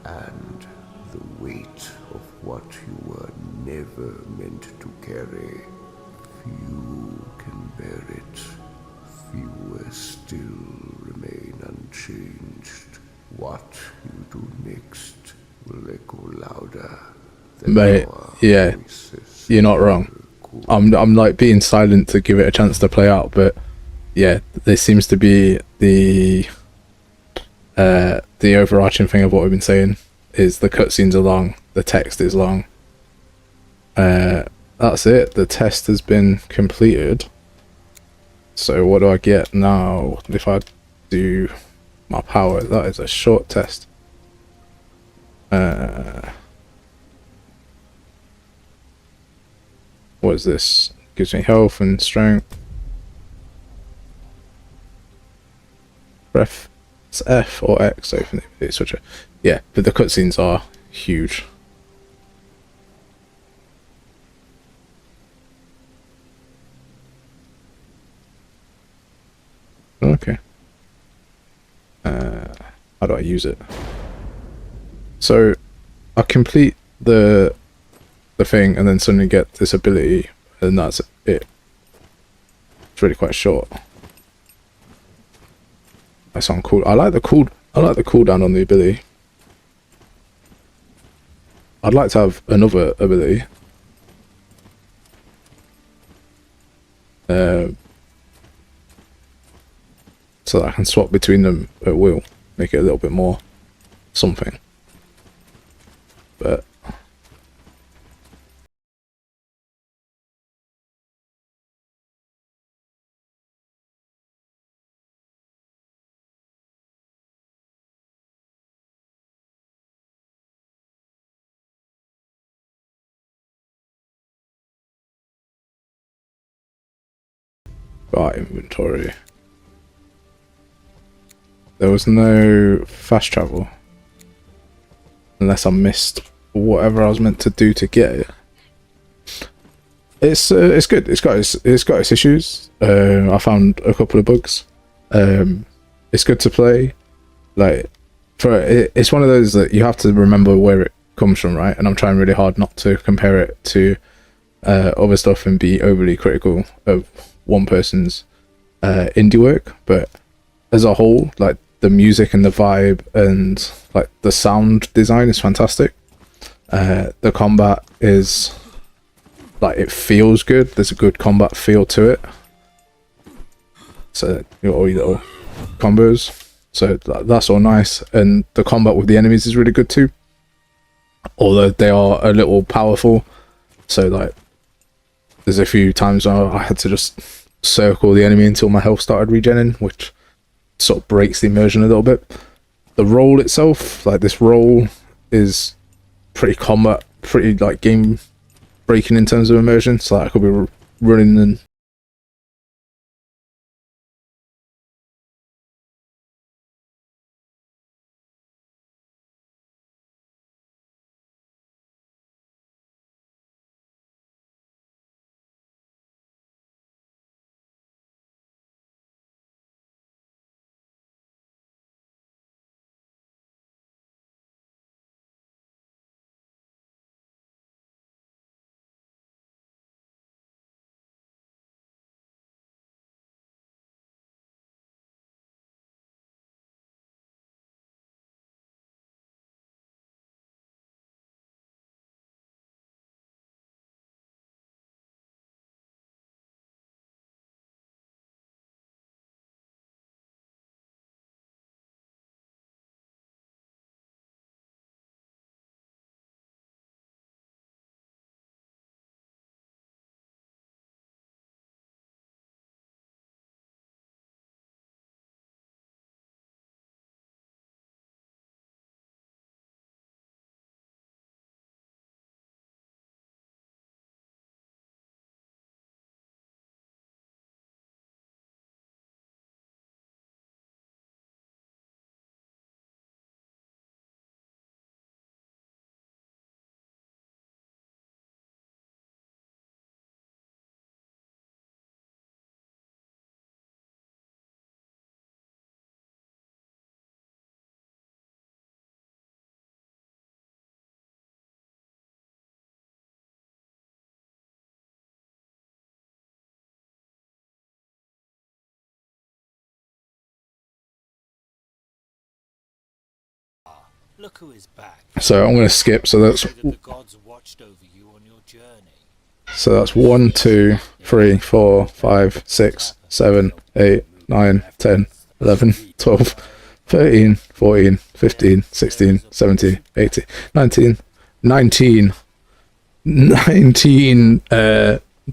and the weight of what you were never meant to carry. Few can bear it. Fewer still remain unchanged. What you do next will echo louder than Mate, our yeah, voices. you're not wrong. I'm like being silent to give it a chance to play out, but yeah, there seems to be the overarching thing of what we've been saying is the cutscenes are long, the text is long. That's it. The test has been completed. So what do I get now if I do my power? That is a short test. What is this? Gives me health and strength. Press F or X to open the switcher. Yeah, but the cutscenes are huge. Okay. How do I use it? So I complete the thing and then suddenly get this ability, and that's it. It's really quite short. I sound cool. I like the cooldown on the ability. I'd like to have another ability. So that I can swap between them at will. Make it a little bit more something. But right, inventory. There was no fast travel. Unless I missed whatever I was meant to do to get it. It's good. It's got its issues. I found a couple of bugs. It's good to play. Like it's one of those that you have to remember where it comes from, right? And I'm trying really hard not to compare it to other stuff and be overly critical of one person's indie work. But as a whole, like the music and the vibe and like the sound design is fantastic. The combat is like, it feels good. There's a good combat feel to it. So you got all your little combos. So that's all nice, and the combat with the enemies is really good too. Although they are a little powerful, so like there's a few times where I had to just circle the enemy until my health started regenerating, which sort of breaks the immersion a little bit. The role itself, like this role, is pretty like game breaking in terms of immersion. So like, I could be running and Look who is back. So I'm going to skip. So that's Say that the gods watched over you on your journey. 1, 2, 3, 4, 5, 6, 7, 8, 9, 10, 11, 12, 13, 14, 15, 16, 17, 18, 19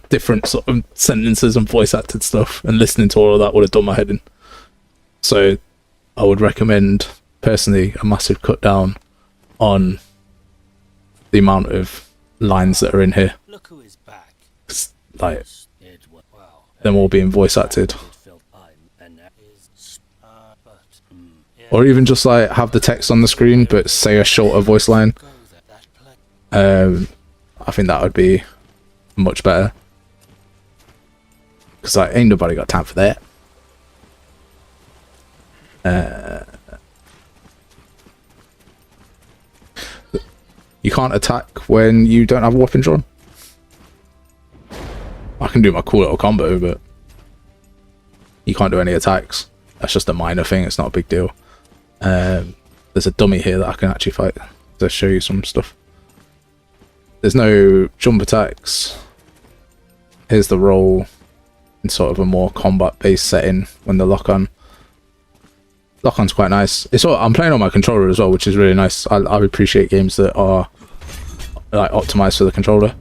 different sort of sentences and voice acted stuff, and listening to all of that would have done my head in. So I would recommend personally a massive cut down on the amount of lines that are in here. Look who is back. Like, Wow. them all being voice acted. Yeah. Or even just like have the text on the screen but say a shorter voice line. Go there, that place. I think that would be much better. Because like, ain't nobody got time for that. You can't attack when you don't have a weapon drawn. I can do my cool little combo, but you can't do any attacks. That's just a minor thing, it's not a big deal. There's a dummy here that I can actually fight to show you some stuff. There's no jump attacks. Here's the roll in sort of a more combat-based setting when the lock-on. Lock-on's quite nice. It's all, I'm playing on my controller as well, which is really nice. I appreciate games that are like optimized for the controller.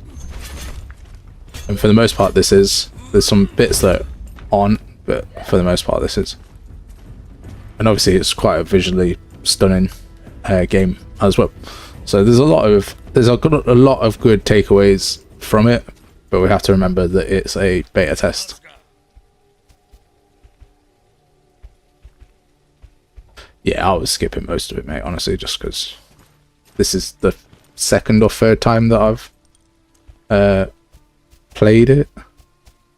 And for the most part, there's some bits that aren't, but for the most part, this is. And obviously, it's quite a visually stunning game as well. So there's a lot of good takeaways from it, but we have to remember that it's a beta test. Yeah, I was skipping most of it, mate, honestly, just because this is the second or third time that I've played it.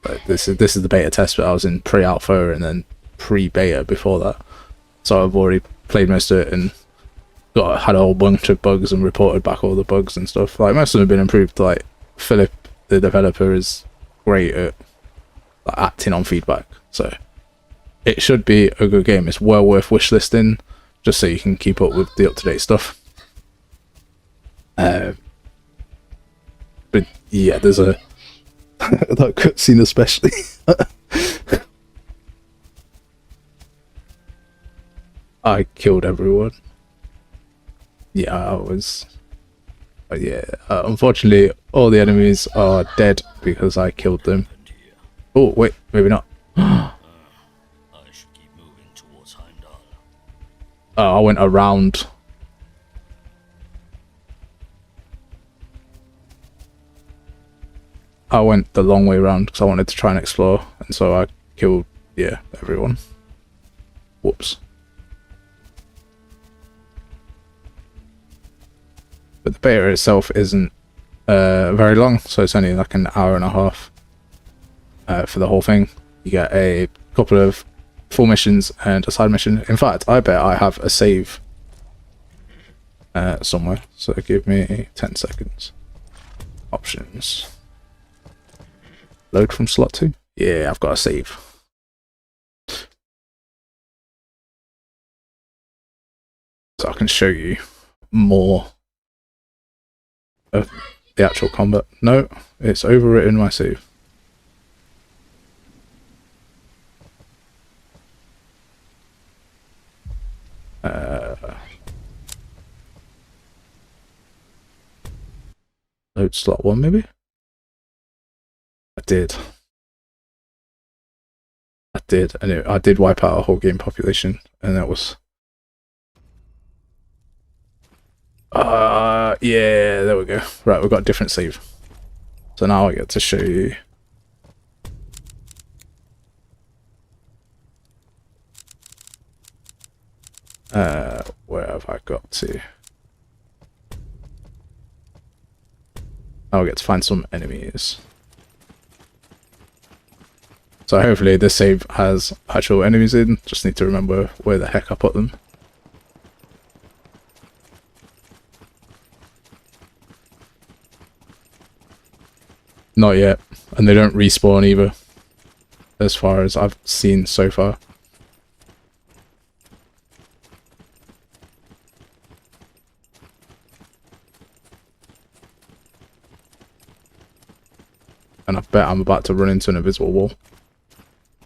But this is the beta test, but I was in pre-alpha and then pre-beta before that. So I've already played most of it and had a whole bunch of bugs and reported back all the bugs and stuff. Like, most of them have been improved. Like, Philip, the developer, is great at like, acting on feedback. So it should be a good game. It's well worth wishlisting, just so you can keep up with the up-to-date stuff. But yeah, there's a that cutscene especially. I killed everyone. Yeah, I was. But yeah, unfortunately, all the enemies are dead because I killed them. Oh wait, maybe not. I should keep moving towards Heimdall. I went around. I went the long way around because I wanted to try and explore, and so I killed, yeah, everyone. Whoops. But the beta itself isn't very long, so it's only like an hour and a half for the whole thing. You get a couple of full missions and a side mission. In fact, I bet I have a save somewhere, so give me 10 seconds. Options. Load from slot 2? Yeah, I've got a save. So I can show you more of the actual combat. No, it's overwritten my save. Load slot 1 maybe? I did, and I did wipe out a whole game population, and that was... yeah, there we go. Right, we've got a different save. So now I get to show you. Where have I got to? Now I get to find some enemies. So hopefully this save has actual enemies in, just need to remember where the heck I put them. Not yet, and they don't respawn either, as far as I've seen so far. and I bet I'm about to run into an invisible wall.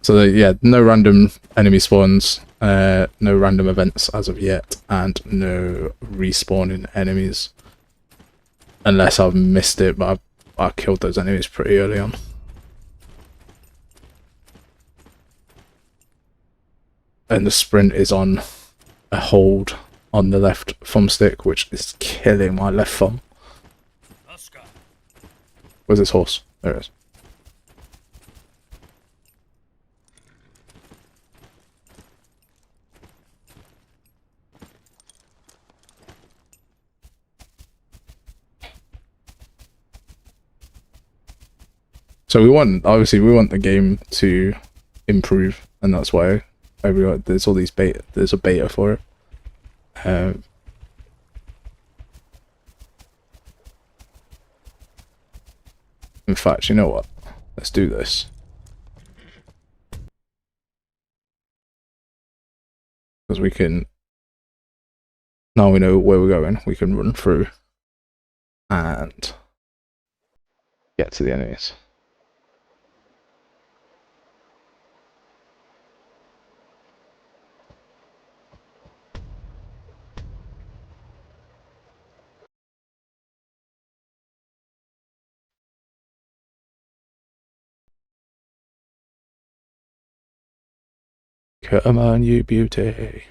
So yeah, no random enemy spawns, no random events as of yet, and no respawning enemies. Unless I've missed it, but I killed those enemies pretty early on. And the sprint is on a hold on the left thumbstick, which is killing my left thumb. Where's this horse? There it is. So obviously we want the game to improve, and that's why there's all these there's a beta for it. In fact, you know what? Let's do this. Because we can, now we know where we're going, we can run through and get to the enemies. Come on, you beauty.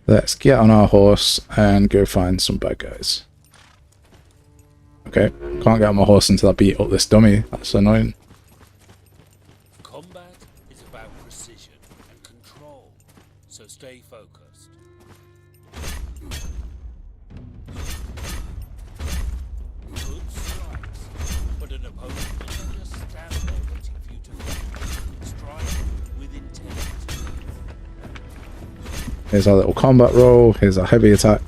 Let's get on our horse and go find some bad guys. Okay, can't get on my horse until I beat up this dummy. That's annoying. Combat is about precision and control, so stay focused. Good strikes, but an opponent doesn't just stand there waiting for you to fight. Strike with intent. Here's our little combat roll. Here's our heavy attack.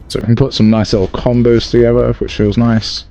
So we can put some nice little combos together, which feels nice.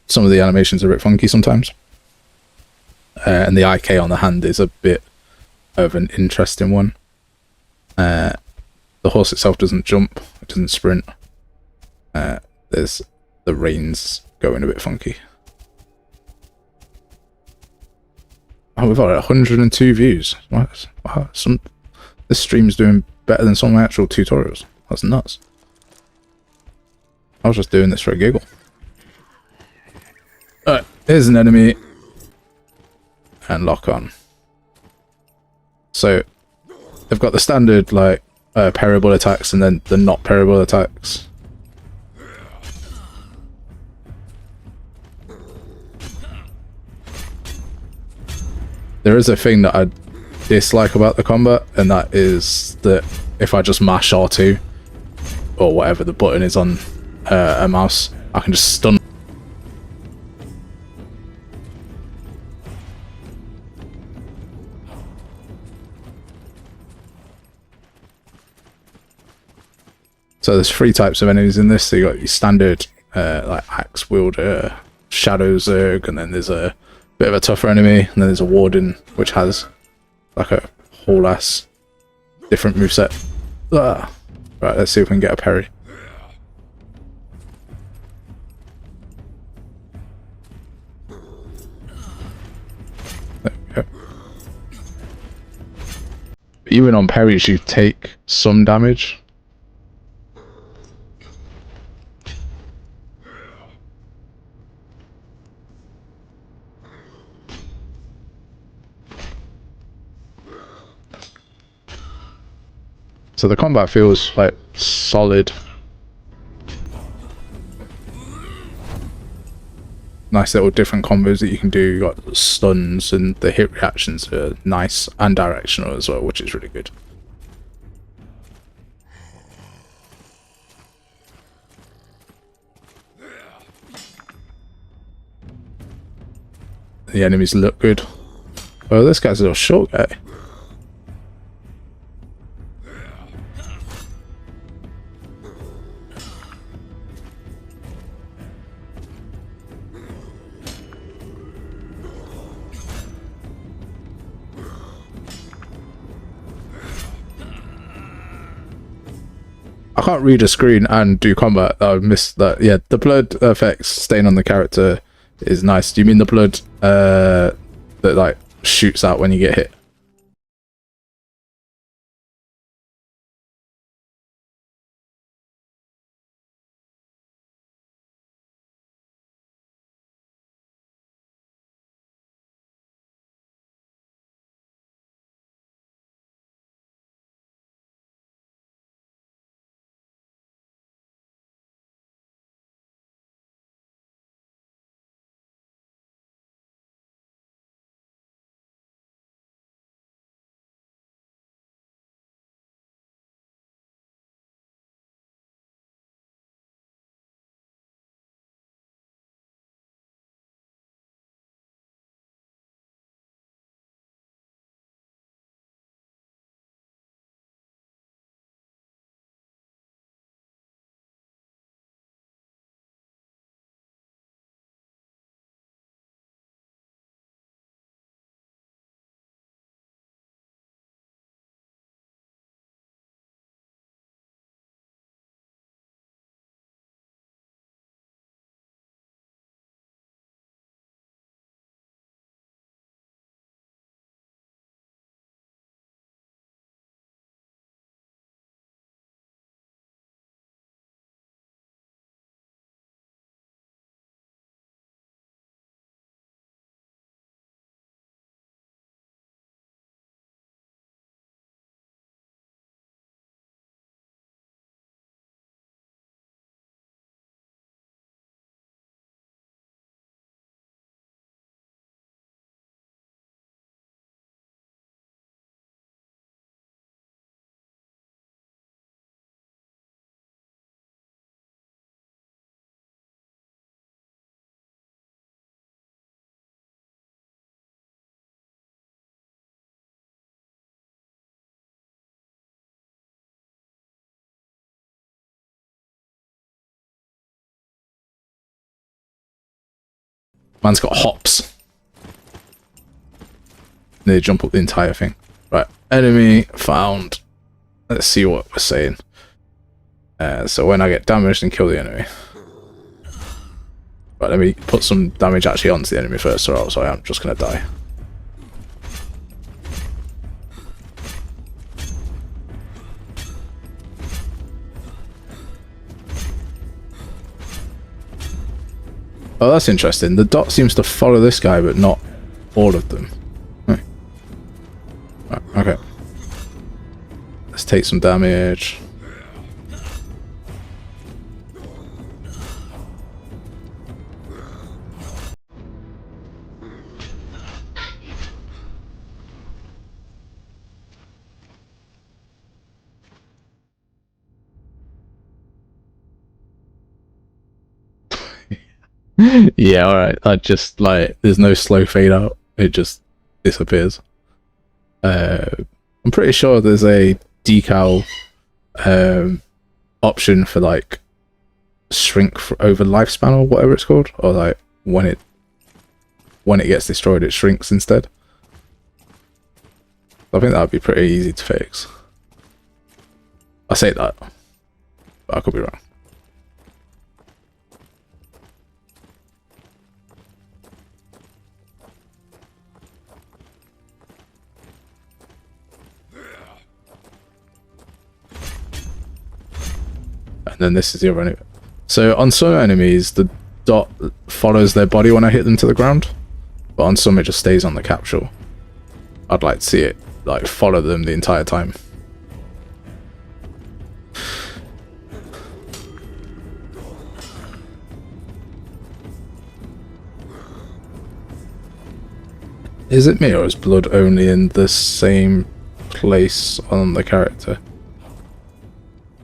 Some of the animations are a bit funky sometimes. And the IK on the hand is a bit of an interesting one. The horse itself doesn't jump, it doesn't sprint. There's the reins going a bit funky. Oh, we've got 102 views. Wow, this stream's doing better than some of my actual tutorials. That's nuts. I was just doing this for a giggle. Alright, here's an enemy. And lock on. So, they've got the standard, like, parable attacks and then the not parable attacks. There is a thing that I dislike about the combat, and that is that if I just mash R2, or whatever the button is on a mouse, I can just stun. So there's 3 types of enemies in this. So you got your standard like axe wielder, shadow zerg, and then there's a bit of a tougher enemy, and then there's a warden which has like a whole ass different moveset. Right, let's see if we can get a parry. There we go. Even on parries you take some damage. So the combat feels like solid. Nice little different combos that you can do. You got stuns and the hit reactions are nice and directional as well, which is really good. The enemies look good. Oh, this guy's a little short guy. I can't read a screen and do combat. I missed that. Yeah, the blood effects stain on the character is nice. Do you mean the blood that like shoots out when you get hit? Man's got hops. They jump up the entire thing. Right, enemy found. Let's see what we're saying. So when I get damaged and kill the enemy. Right, let me put some damage actually onto the enemy first, or else I am just gonna die. Oh, that's interesting. The dot seems to follow this guy, but not all of them. Right, okay. Let's take some damage. Yeah, alright. I just, like, there's no slow fade out. It just disappears. I'm pretty sure there's a decal option for, like, shrink over lifespan or whatever it's called. Or, like, when it gets destroyed, it shrinks instead. I think that would be pretty easy to fix. I say that, but I could be wrong. And then this is the other enemy. So on some enemies, the dot follows their body when I hit them to the ground, but on some it just stays on the capsule. I'd like to see it like follow them the entire time. Is it me, or is blood only in the same place on the character?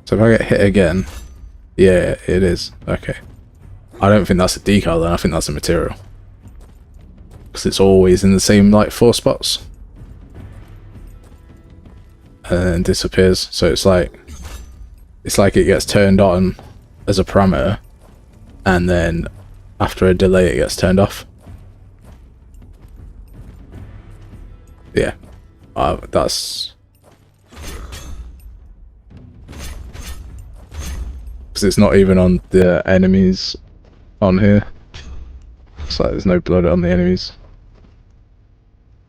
So if I get hit again, yeah, it is. Okay. I don't think that's a decal then, I think that's a material. Because it's always in the same, like, 4 spots. And then disappears. So it's like it gets turned on as a parameter, and then after a delay it gets turned off. Yeah. That's... because it's not even on the enemies on here. It's like there's no blood on the enemies.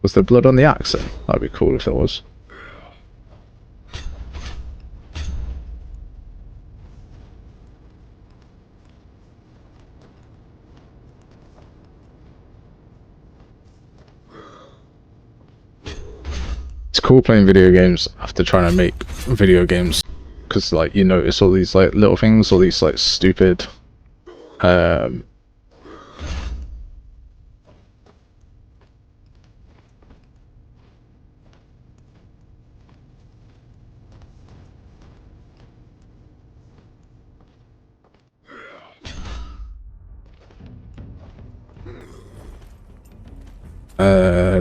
Was there blood on the axe then? That'd be cool if there was. It's cool playing video games after trying to make video games, because like you notice all these like little things, all these like stupid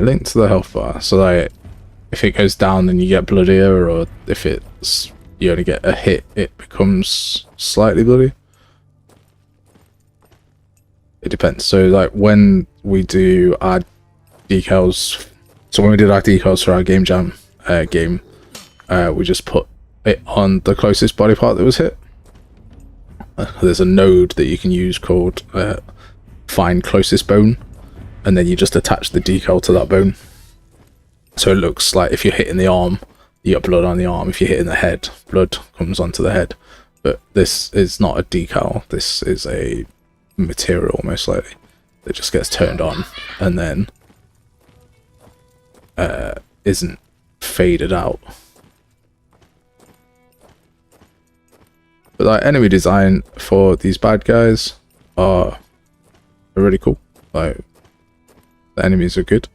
link to the health bar, so like if it goes down then you get bloodier, or if it's you only get a hit it becomes slightly bloody. It depends. So like when we do our decals, so when we did our decals for our game jam game, we just put it on the closest body part that was hit. There's a node that you can use called find closest bone, and then you just attach the decal to that bone. So it looks like if you're hitting the arm, you got blood on the arm. If you're hitting the head, blood comes onto the head. But this is not a decal. This is a material, most likely, that just gets turned on and then isn't faded out. But like enemy design for these bad guys are really cool. Like the enemies are good.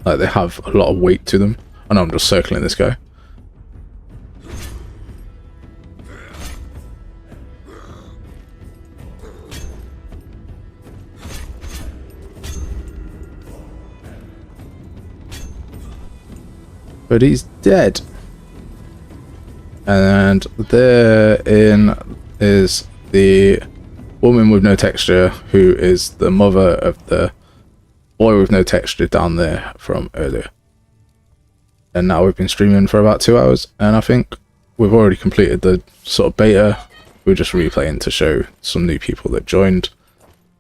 Like they have a lot of weight to them. I know I'm just circling this guy. But he's dead. And therein is the woman with no texture, who is the mother of the boy with no texture down there from earlier. And now we've been streaming for about 2 hours, and I think we've already completed the sort of beta. We're just replaying to show some new people that joined.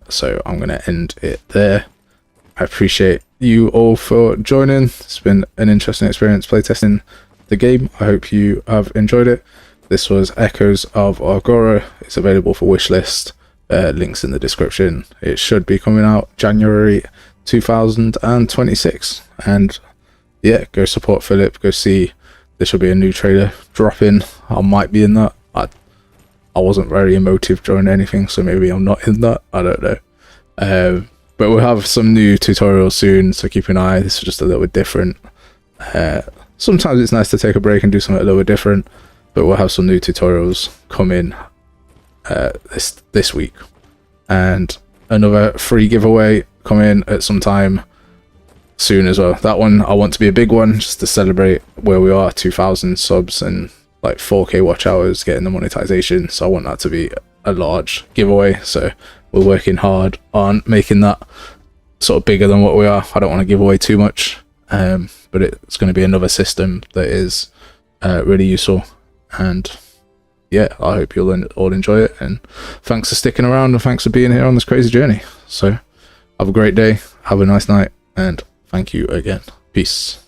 So I'm going to end it there. I appreciate you all for joining. It's been an interesting experience playtesting the game. I hope you have enjoyed it. This was Echoes of Argora. It's available for Wishlist. Links in the description. It should be coming out January 2026. And yeah, go support Philip. Go see. There should be a new trailer dropping. I might be in that. I wasn't very emotive during anything, so maybe I'm not in that. I don't know. But we'll have some new tutorials soon, so keep an eye. This is just a little bit different. Sometimes it's nice to take a break and do something a little bit different, but we'll have some new tutorials coming this week. And another free giveaway coming at some time soon as well. That one I want to be a big one, just to celebrate where we are, 2,000 subs and like 4K watch hours, getting the monetization. So I want that to be a large giveaway. So we're working hard on making that sort of bigger than what we are. I don't want to give away too much, but it's going to be another system that is really useful. And yeah, I hope you'll all enjoy it. And thanks for sticking around, and thanks for being here on this crazy journey. So have a great day, have a nice night, and thank you again. Peace.